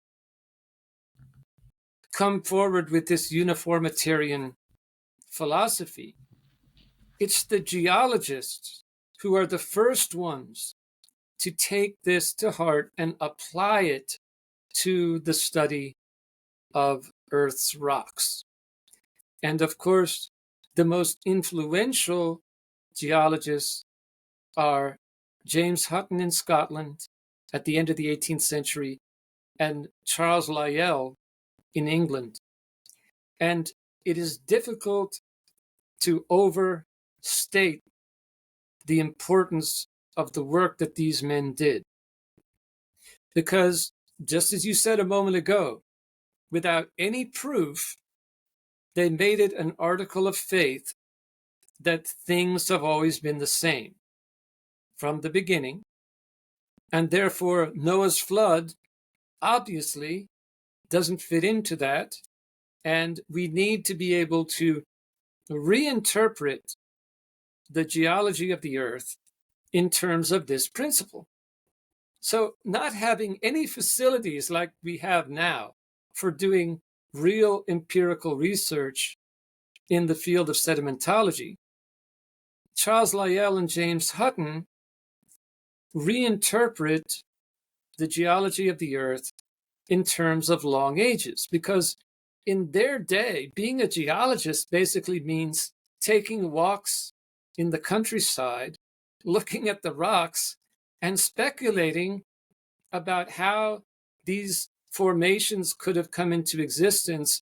come forward with this uniformitarian philosophy, it's the geologists who are the first ones to take this to heart and apply it to the study of Earth's rocks. And of course, the most influential geologists are James Hutton in Scotland at the end of the 18th century and Charles Lyell in England. And it is difficult to overstate the importance of the work that these men did. Because, just as you said a moment ago, without any proof, they made it an article of faith that things have always been the same from the beginning. And therefore, Noah's flood obviously doesn't fit into that. And we need to be able to reinterpret the geology of the earth in terms of this principle. So not having any facilities like we have now for doing real empirical research in the field of sedimentology, Charles Lyell and James Hutton reinterpret the geology of the earth in terms of long ages, because in their day, being a geologist basically means taking walks in the countryside, looking at the rocks, and speculating about how these formations could have come into existence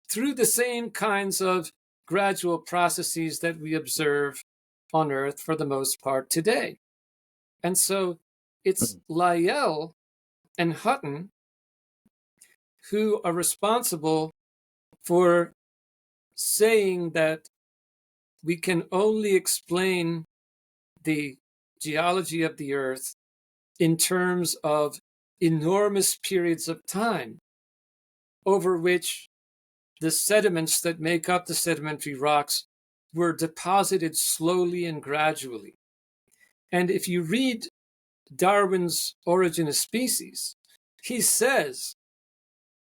through the same kinds of gradual processes that we observe on Earth for the most part today. And so it's Lyell and Hutton who are responsible for saying that we can only explain the geology of the earth in terms of enormous periods of time over which the sediments that make up the sedimentary rocks were deposited slowly and gradually. And if you read Darwin's Origin of Species, he says,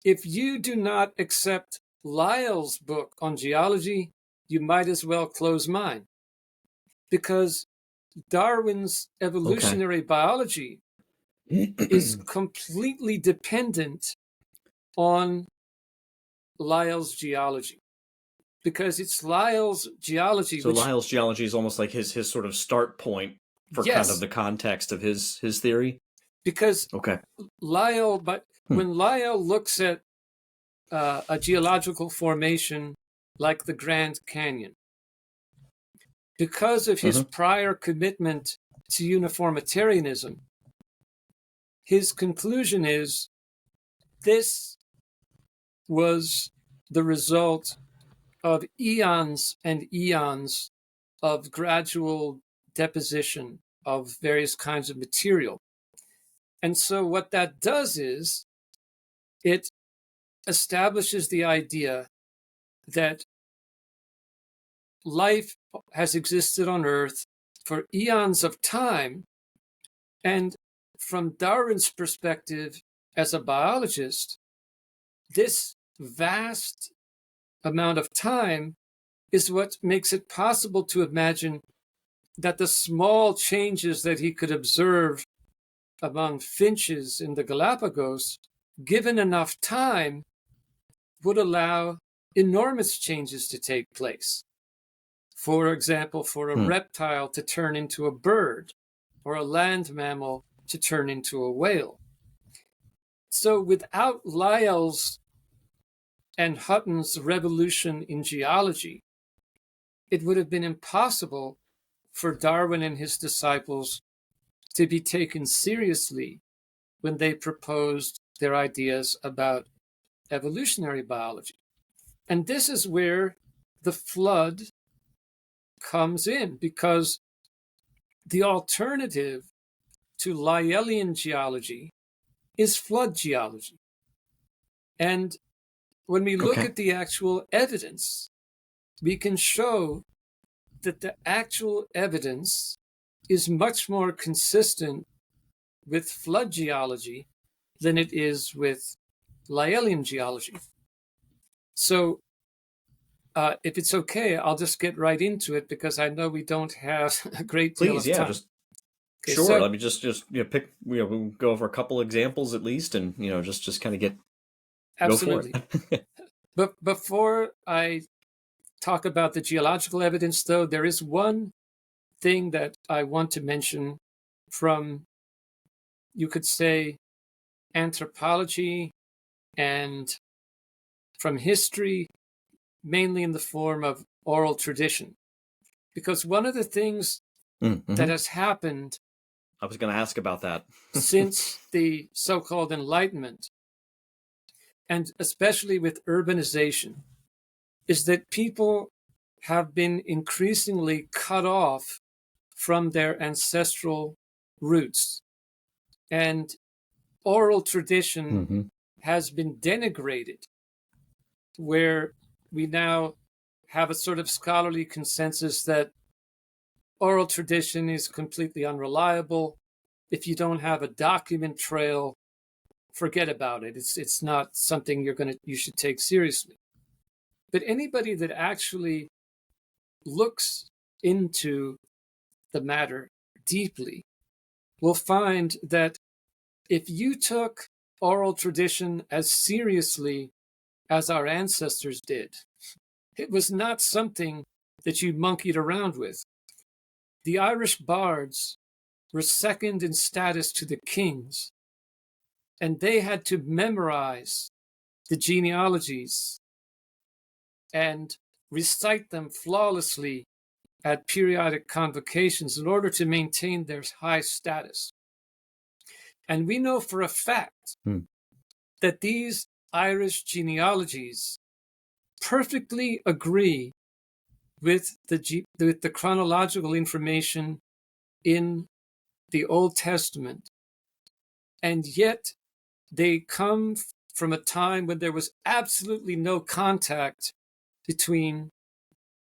if you do not accept Lyell's book on geology, you might as well close mine. Because Darwin's evolutionary biology is completely dependent on Lyell's geology. Because it's Lyell's geology. So Lyell's geology is almost like his sort of start point for kind of the context of his theory? Because Lyell, when Lyell looks at a geological formation like the Grand Canyon, because of his prior commitment to uniformitarianism, his conclusion is this was the result of eons and eons of gradual deposition of various kinds of material. And so what that does is it establishes the idea that life has existed on Earth for eons of time. And from Darwin's perspective as a biologist, this vast amount of time is what makes it possible to imagine that the small changes that he could observe among finches in the Galapagos, given enough time, would allow enormous changes to take place. For example, for a reptile to turn into a bird, or a land mammal to turn into a whale. So without Lyell's and Hutton's revolution in geology, it would have been impossible for Darwin and his disciples to be taken seriously when they proposed their ideas about evolutionary biology. And this is where the flood comes in, because the alternative to Lyellian geology is flood geology. And when we look at the actual evidence, we can show that the actual evidence is much more consistent with flood geology than it is with Lyellian geology. So If it's okay, I'll just get right into it because I know we don't have a great deal Please, of yeah, time. just Okay, sure. so Let me just pick. We'll go over a couple examples at least, and just kind of go for absolutely. it. But before I talk about the geological evidence, though, there is one thing that I want to mention from, you could say, anthropology and from history, mainly in the form of oral tradition. Because one of the things that Mm-hmm. has happened I was going to ask about that. since the so-called Enlightenment, and especially with urbanization, is that people have been increasingly cut off from their ancestral roots. And oral tradition Mm-hmm. has been denigrated, where we now have a sort of scholarly consensus that oral tradition is completely unreliable. If you don't have a document trail, forget about it. It's not something you should take seriously. But anybody that actually looks into the matter deeply will find that if you took oral tradition as seriously as our ancestors did, it was not something that you monkeyed around with. The Irish bards were second in status to the kings, and they had to memorize the genealogies and recite them flawlessly at periodic convocations in order to maintain their high status. And we know for a fact that these Irish genealogies perfectly agree with the chronological information in the Old Testament, and yet they come from a time when there was absolutely no contact between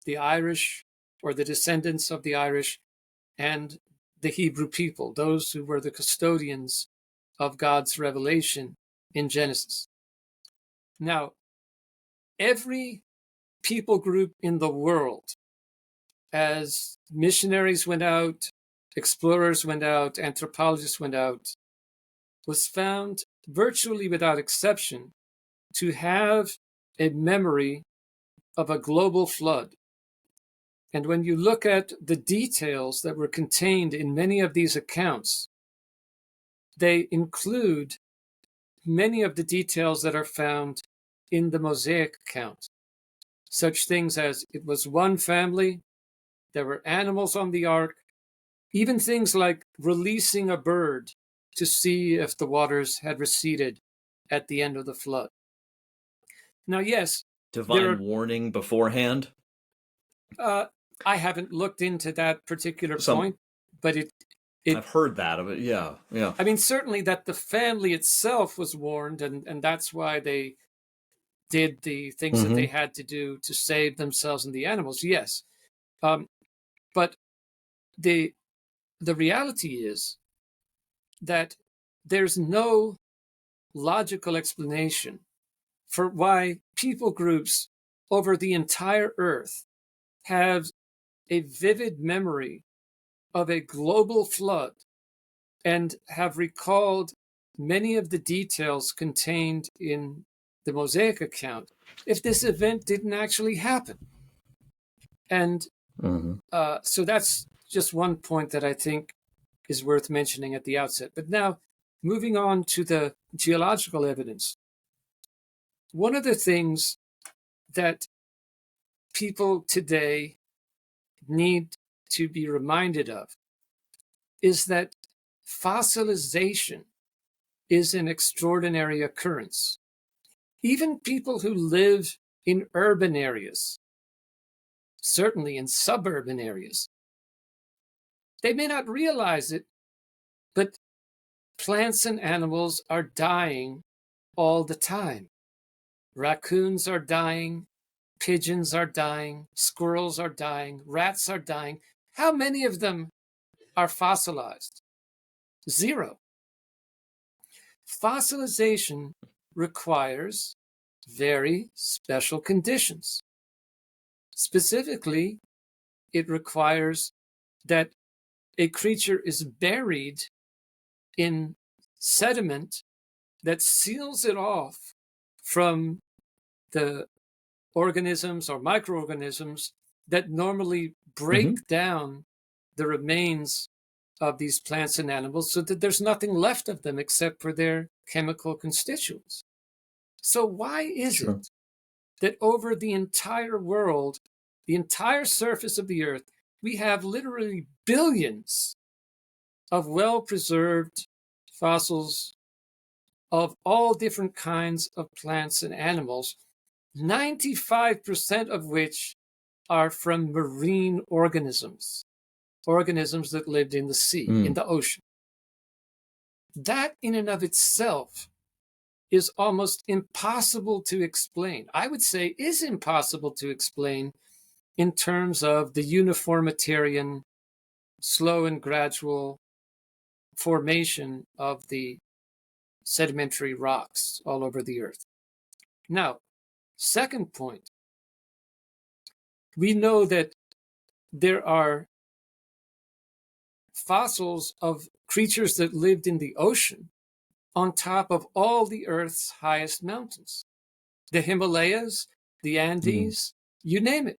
the Irish or the descendants of the Irish and the Hebrew people, those who were the custodians of God's revelation in Genesis. Now, every people group in the world, as missionaries went out, explorers went out, anthropologists went out, was found virtually without exception to have a memory of a global flood. And when you look at the details that were contained in many of these accounts, they include many of the details that are found in the Mosaic account. Such things as it was one family, there were animals on the ark, even things like releasing a bird to see if the waters had receded at the end of the flood. Now, yes, there Divine are. warning beforehand. Uh, I haven't looked into that particular Some point, but I've heard that of it. Yeah, yeah. I mean, certainly that the family itself was warned, and that's why they did the things that they Mm-hmm. had to do to save themselves and the animals. Yes, um, but the the reality is that there's no logical explanation for why people groups over the entire earth have a vivid memory of a global flood and have recalled many of the details contained in the Mosaic account if this event didn't actually happen. And Mm-hmm. so that's just one point that I think is worth mentioning at the outset. But now, moving on to the geological evidence, one of the things that people today need to be reminded of is that fossilization is an extraordinary occurrence. Even people who live in urban areas, certainly in suburban areas, they may not realize it, but plants and animals are dying all the time. Raccoons are dying, pigeons are dying, squirrels are dying, rats are dying. How many of them are fossilized? Zero. Fossilization requires very special conditions. Specifically, it requires that a creature is buried in sediment that seals it off from the organisms or microorganisms that normally break down the remains of these plants and animals, so that there's nothing left of them except for their chemical constituents. So why is it that over the entire world, the entire surface of the earth, we have literally billions of well-preserved fossils of all different kinds of plants and animals, 95% of which are from marine organisms, organisms that lived in the sea, in the ocean. That in and of itself is almost impossible to explain. I would say is impossible to explain in terms of the uniformitarian, slow and gradual formation of the sedimentary rocks all over the earth. Now, second point, we know that there are fossils of creatures that lived in the ocean on top of all the Earth's highest mountains. The Himalayas, the Andes, you name it.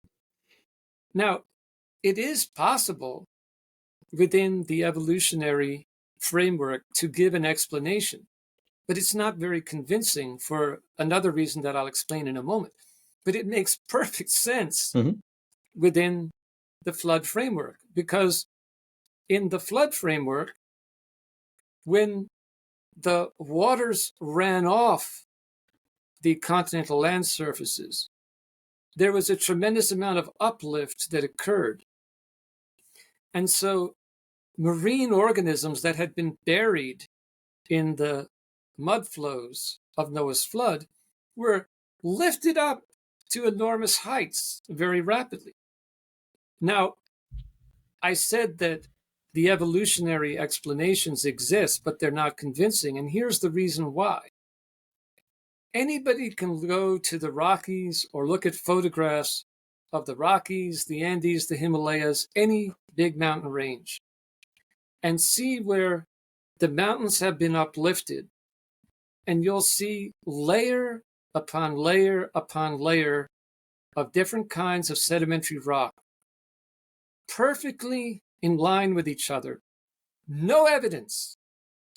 Now, it is possible within the evolutionary framework to give an explanation, but it's not very convincing for another reason that I'll explain in a moment. But it makes perfect sense within the flood framework, because in the flood framework, when the waters ran off the continental land surfaces, there was a tremendous amount of uplift that occurred. And so marine organisms that had been buried in the mud flows of Noah's flood were lifted up to enormous heights very rapidly. Now, I said that the evolutionary explanations exist, but they're not convincing. And here's the reason why. Anybody can go to the Rockies or look at photographs of the Rockies, the Andes, the Himalayas, any big mountain range, and see where the mountains have been uplifted. And you'll see layer upon layer upon layer of different kinds of sedimentary rock, perfectly in line with each other. No evidence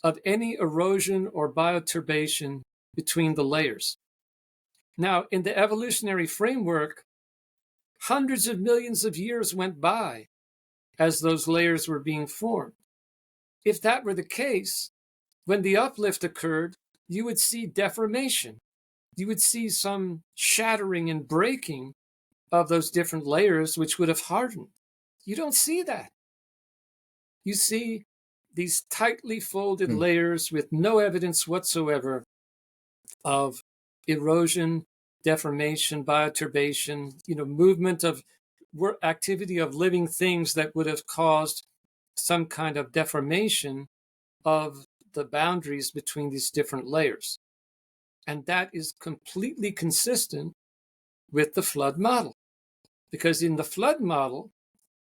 of any erosion or bioturbation between the layers. Now, in the evolutionary framework, hundreds of millions of years went by as those layers were being formed. If that were the case, when the uplift occurred, you would see deformation. You would see some shattering and breaking of those different layers, which would have hardened. You don't see that. You see these tightly folded layers with no evidence whatsoever of erosion, deformation, bioturbation, movement of activity of living things that would have caused some kind of deformation of the boundaries between these different layers. And that is completely consistent with the flood model. Because in the flood model,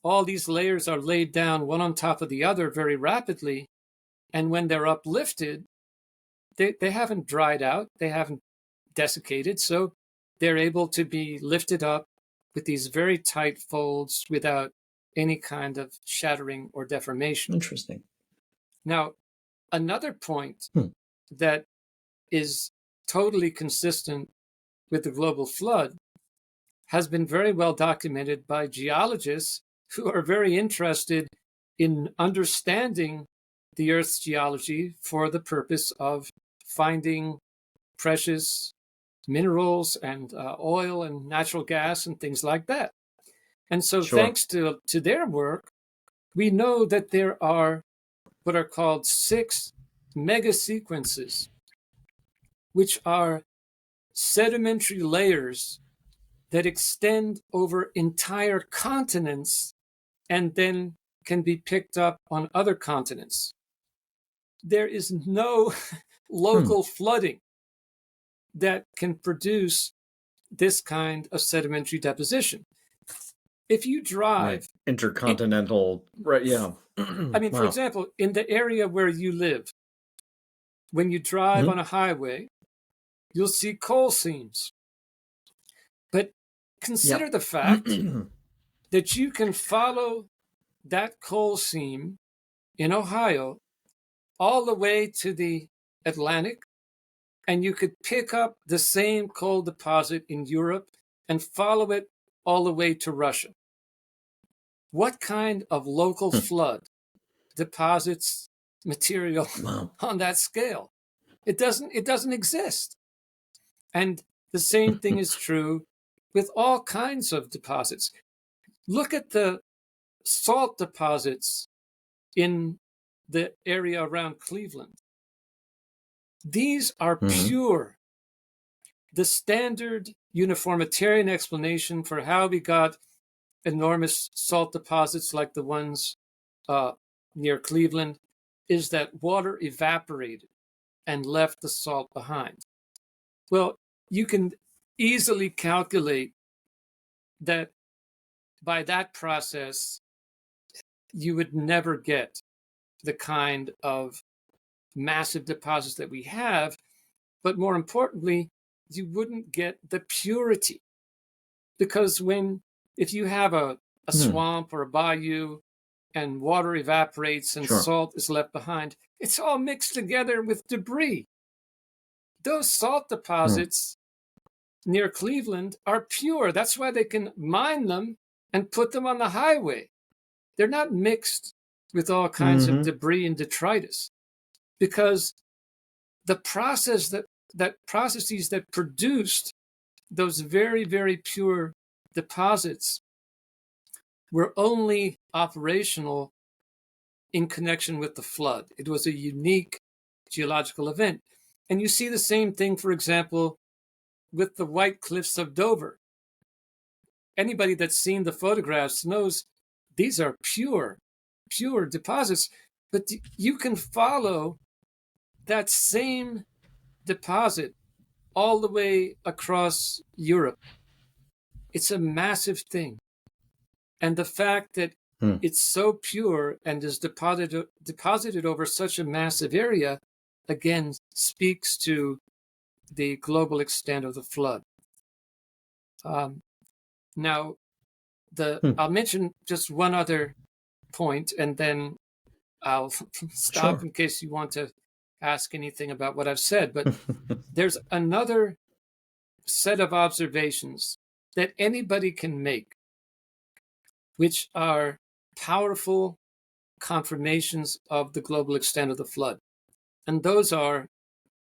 all these layers are laid down one on top of the other very rapidly. And when they're uplifted, they haven't dried out, they haven't desiccated. So they're able to be lifted up with these very tight folds without any kind of shattering or deformation. Interesting. Now, another point that is totally consistent with the global flood has been very well documented by geologists who are very interested in understanding the Earth's geology for the purpose of finding precious minerals and oil and natural gas and things like that. And so thanks to their work, we know that there are what are called 6 megasequences, which are sedimentary layers that extend over entire continents and then can be picked up on other continents. There is no local flooding that can produce this kind of sedimentary deposition. If you drive, Intercontinental, right? Yeah. I mean, for example, in the area where you live, when you drive on a highway, you'll see coal seams. But consider the fact that you can follow that coal seam in Ohio all the way to the Atlantic, and you could pick up the same coal deposit in Europe and follow it all the way to Russia. What kind of local flood deposits material on that scale? It doesn't exist. And the same thing is true with all kinds of deposits. Look at the salt deposits in the area around Cleveland. These are pure. The standard uniformitarian explanation for how we got enormous salt deposits like the ones near Cleveland is that water evaporated and left the salt behind. Well, you can easily calculate that by that process, you would never get the kind of massive deposits that we have, but more importantly, you wouldn't get the purity. Because if you have a swamp or a bayou and water evaporates and salt is left behind, it's all mixed together with debris. Those salt deposits near Cleveland are pure. That's why they can mine them and put them on the highway. They're not mixed with all kinds of debris and detritus, because the processes that produced those very, very pure deposits were only operational in connection with the flood. It was a unique geological event. And you see the same thing, for example, with the White Cliffs of Dover. Anybody that's seen the photographs knows these are pure deposits, but you can follow that same deposit all the way across Europe. It's a massive thing. And the fact that it's so pure and is deposited over such a massive area, again, speaks to the global extent of the flood. Now, I'll mention just one other point, and then I'll stop in case you want to ask anything about what I've said. But there's another set of observations that anybody can make, which are powerful confirmations of the global extent of the flood. And those are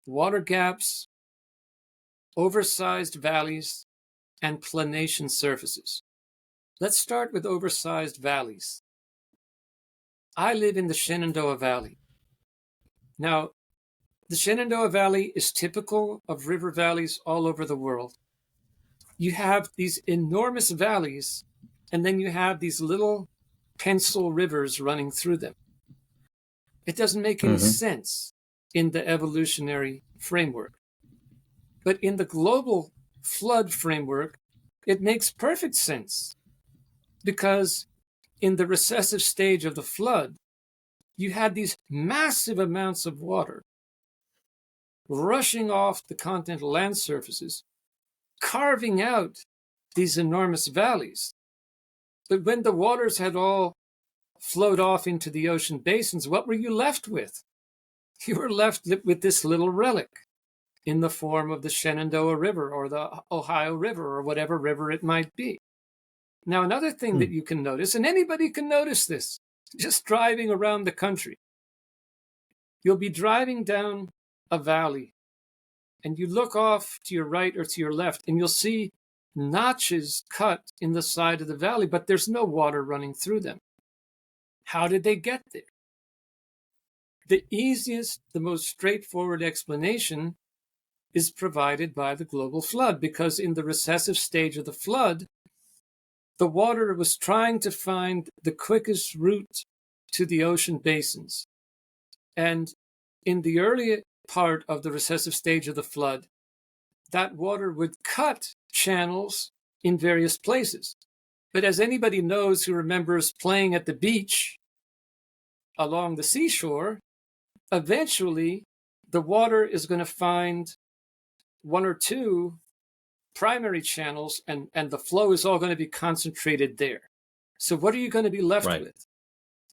water gaps, oversized valleys, and planation surfaces. Let's start with oversized valleys. I live in the Shenandoah Valley. Now, the Shenandoah Valley is typical of river valleys all over the world. You have these enormous valleys, and then you have these little pencil rivers running through them. It doesn't make any sense in the evolutionary framework. But in the global flood framework, it makes perfect sense. Because in the recessive stage of the flood, you had these massive amounts of water rushing off the continental land surfaces, carving out these enormous valleys. But when the waters had all flowed off into the ocean basins, what were you left with? You were left with this little relic in the form of the Shenandoah River or the Ohio River or whatever river it might be. Now, another thing that you can notice, and anybody can notice this, just driving around the country. You'll be driving down a valley, and you look off to your right or to your left, and you'll see notches cut in the side of the valley, but there's no water running through them. How did they get there? The easiest, the most straightforward explanation is provided by the global flood, because in the recessive stage of the flood, the water was trying to find the quickest route to the ocean basins. And in the early part of the recessive stage of the flood, that water would cut channels in various places. But as anybody knows who remembers playing at the beach along the seashore, eventually the water is going to find one or two primary channels, and the flow is all going to be concentrated there. So what are you going to be left with?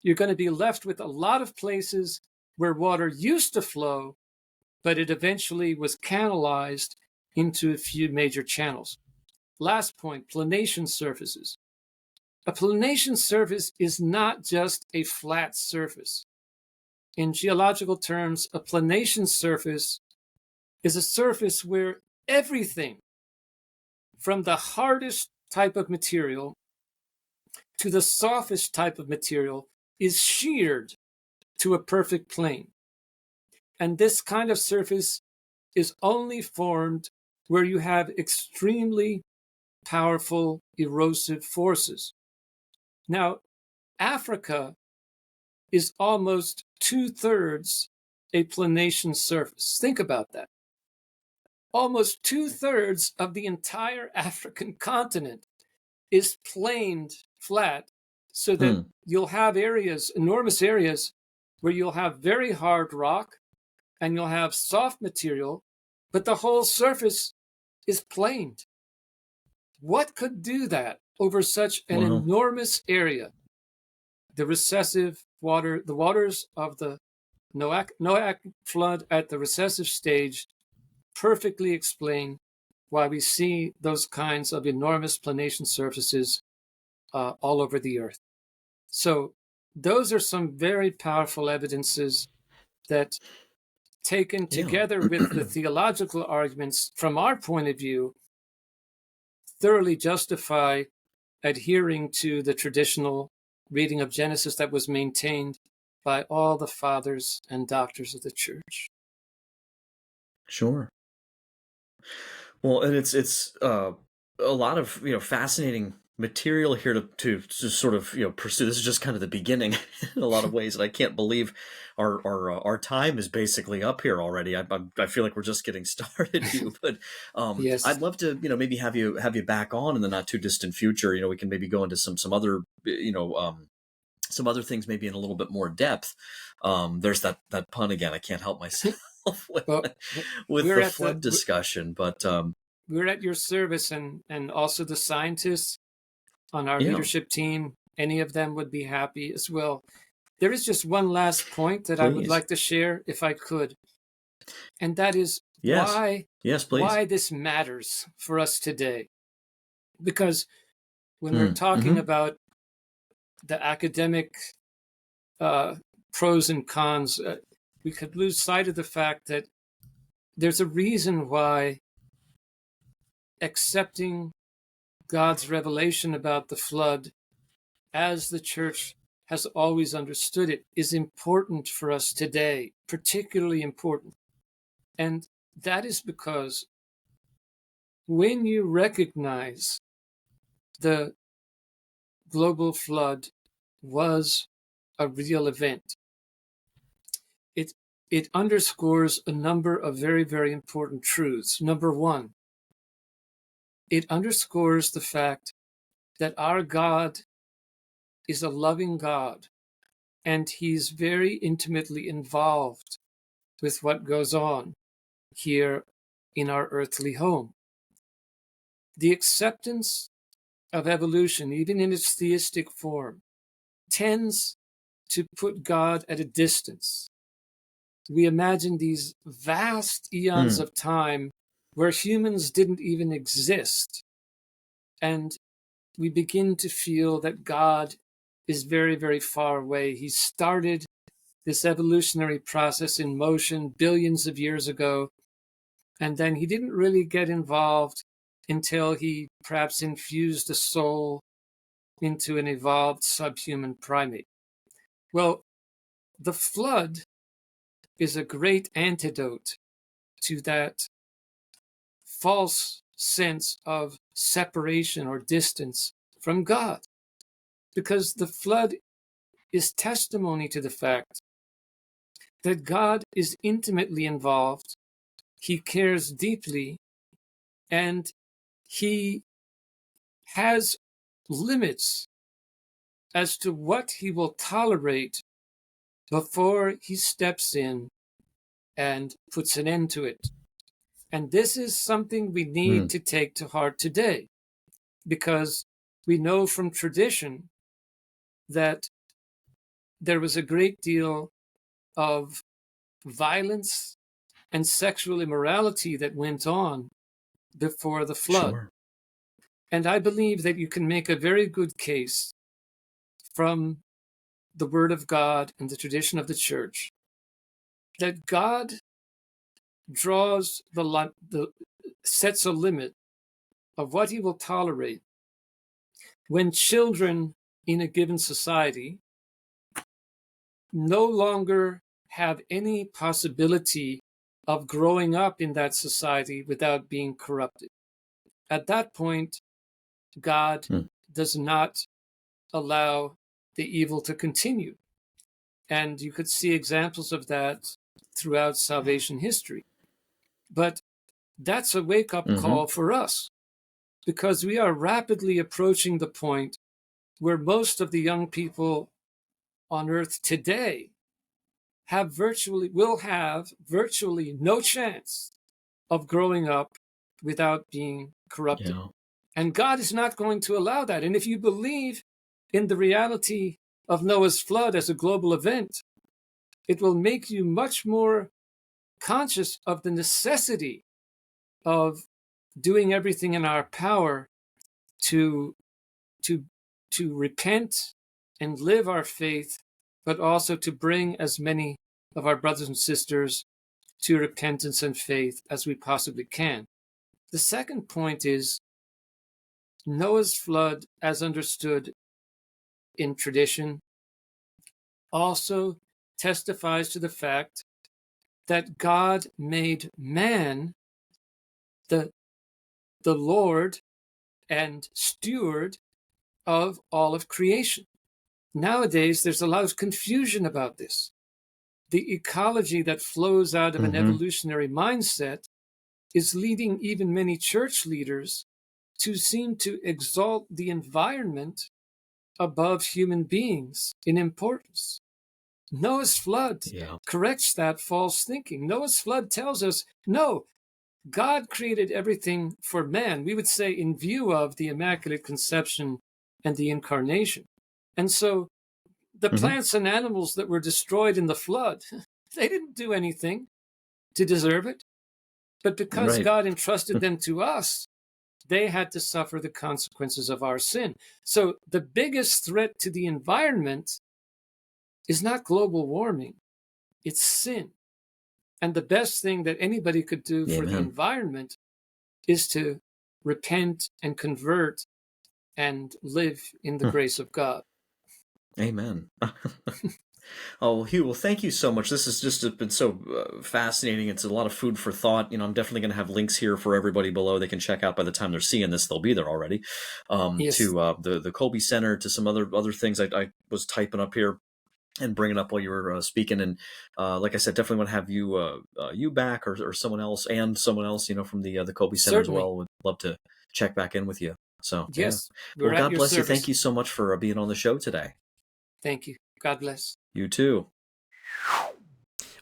You're going to be left with a lot of places where water used to flow, but it eventually was canalized into a few major channels. Last point, planation surfaces. A planation surface is not just a flat surface. In geological terms, a planation surface is a surface where everything from the hardest type of material to the softest type of material is sheared to a perfect plane. And this kind of surface is only formed where you have extremely powerful erosive forces. Now, Africa is almost 2/3 a planation surface. Think about that. Almost 2/3 of the entire African continent is planed flat, so that you'll have areas, enormous areas, where you'll have very hard rock and you'll have soft material, but the whole surface is planed. What could do that over such an enormous area? The recessive water, the waters of the Noachic flood at the recessive stage perfectly explain why we see those kinds of enormous planation surfaces all over the earth. So those are some very powerful evidences that, taken together with the theological arguments from our point of view, thoroughly justify adhering to the traditional reading of Genesis that was maintained by all the fathers and doctors of the church. Sure. Well, and it's a lot of fascinating material here to sort of pursue. This is just kind of the beginning in a lot of ways, and I can't believe our time is basically up here already. I feel like we're just getting started, Hugh. But Yes. I'd love to maybe have you back on in the not too distant future. We can maybe go into some other some other things maybe in a little bit more depth. There's that pun again. I can't help myself with, with the flood discussion, but we're at your service, and also the scientists on our leadership team. Any of them would be happy as well. There is just one last point that I would like to share, if I could, and that is why this matters for us today. Because when we're talking about the academic pros and cons, we could lose sight of the fact that there's a reason why accepting God's revelation about the flood, as the church has always understood it, is important for us today, particularly important. And that is because when you recognize the global flood was a real event, it underscores a number of very, very important truths. Number one, it underscores the fact that our God is a loving God, and he's very intimately involved with what goes on here in our earthly home. The acceptance of evolution, even in its theistic form, tends to put God at a distance. We imagine these vast eons of time where humans didn't even exist, and we begin to feel that God is very, very far away. He started this evolutionary process in motion billions of years ago, and then he didn't really get involved until he perhaps infused a soul into an evolved subhuman primate. Well, the flood is a great antidote to that false sense of separation or distance from God, because the flood is testimony to the fact that God is intimately involved, he cares deeply, and he has limits as to what he will tolerate before he steps in and puts an end to it. And this is something we need to take to heart today, because we know from tradition that there was a great deal of violence and sexual immorality that went on before the flood. Sure. And I believe that you can make a very good case from the Word of God and the tradition of the Church that God draws sets a limit of what he will tolerate when children in a given society no longer have any possibility of growing up in that society without being corrupted. At that point, God does not allow the evil to continue. And you could see examples of that throughout salvation history. But that's a wake-up call for us, because we are rapidly approaching the point where most of the young people on earth today will have virtually no chance of growing up without being corrupted. Yeah. And God is not going to allow that. And if you believe in the reality of Noah's flood as a global event, it will make you much more conscious of the necessity of doing everything in our power to repent and live our faith, but also to bring as many of our brothers and sisters to repentance and faith as we possibly can. The second point is Noah's flood, as understood in tradition, also testifies to the fact that God made man the Lord and steward of all of creation. Nowadays, there's a lot of confusion about this. The ecology that flows out of an evolutionary mindset is leading even many church leaders to seem to exalt the environment above human beings in importance. Noah's flood corrects that false thinking. Noah's flood tells us, no, God created everything for man, we would say in view of the Immaculate Conception and the Incarnation. And so the plants and animals that were destroyed in the flood, they didn't do anything to deserve it. But because God entrusted them to us, they had to suffer the consequences of our sin. So the biggest threat to the environment is not global warming, it's sin. And the best thing that anybody could do for the environment is to repent and convert and live in the grace of God. Amen. Oh, Hugh, well, thank you so much. This has just been so fascinating. It's a lot of food for thought. I'm definitely going to have links here for everybody below. They can check out by the time they're seeing this. They'll be there already. Yes. To the Kolbe Center, to some other things I was typing up here and bringing up while you were speaking. And like I said, definitely want to have you back or someone else from the Kolbe Center as well. Would love to check back in with you. So yes, well, God bless you. service. Thank you so much for being on the show today. Thank you. God bless. You too.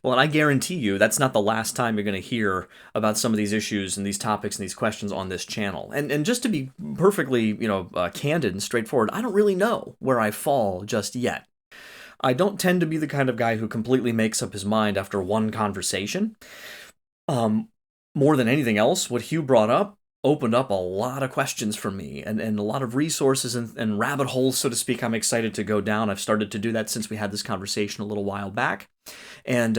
Well, and I guarantee you that's not the last time you're going to hear about some of these issues and these topics and these questions on this channel. And just to be perfectly, candid and straightforward, I don't really know where I fall just yet. I don't tend to be the kind of guy who completely makes up his mind after one conversation. More than anything else, what Hugh brought up opened up a lot of questions for me and a lot of resources and rabbit holes, so to speak, I'm excited to go down. I've started to do that since we had this conversation a little while back. And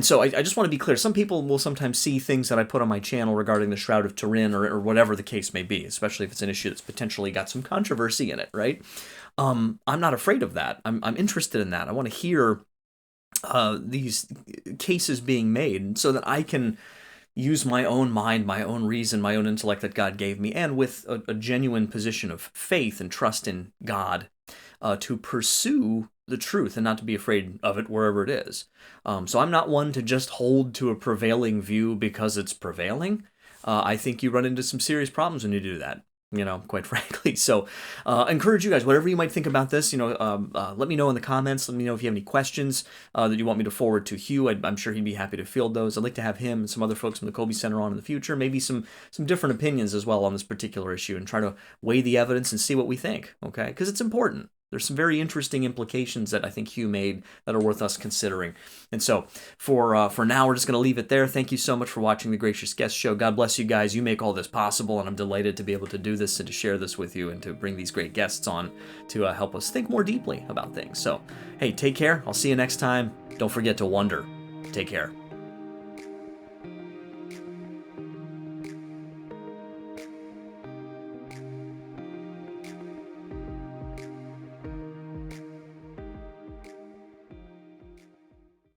so I just want to be clear. Some people will sometimes see things that I put on my channel regarding the Shroud of Turin or whatever the case may be, especially if it's an issue that's potentially got some controversy in it, right? I'm not afraid of that. I'm interested in that. I want to hear these cases being made so that I can use my own mind, my own reason, my own intellect that God gave me, and with a genuine position of faith and trust in God to pursue the truth and not to be afraid of it wherever it is. So I'm not one to just hold to a prevailing view because it's prevailing. I think you run into some serious problems when you do that. quite frankly. So I encourage you guys, whatever you might think about this, let me know in the comments. Let me know if you have any questions that you want me to forward to Hugh. I'm sure he'd be happy to field those. I'd like to have him and some other folks from the Kolbe Center on in the future, maybe some different opinions as well on this particular issue, and try to weigh the evidence and see what we think, okay? Because it's important. There's some very interesting implications that I think Hugh made that are worth us considering. And so for now, we're just going to leave it there. Thank you so much for watching the Gracious Guest Show. God bless you guys. You make all this possible, and I'm delighted to be able to do this and to share this with you and to bring these great guests on to help us think more deeply about things. So, hey, take care. I'll see you next time. Don't forget to wonder. Take care.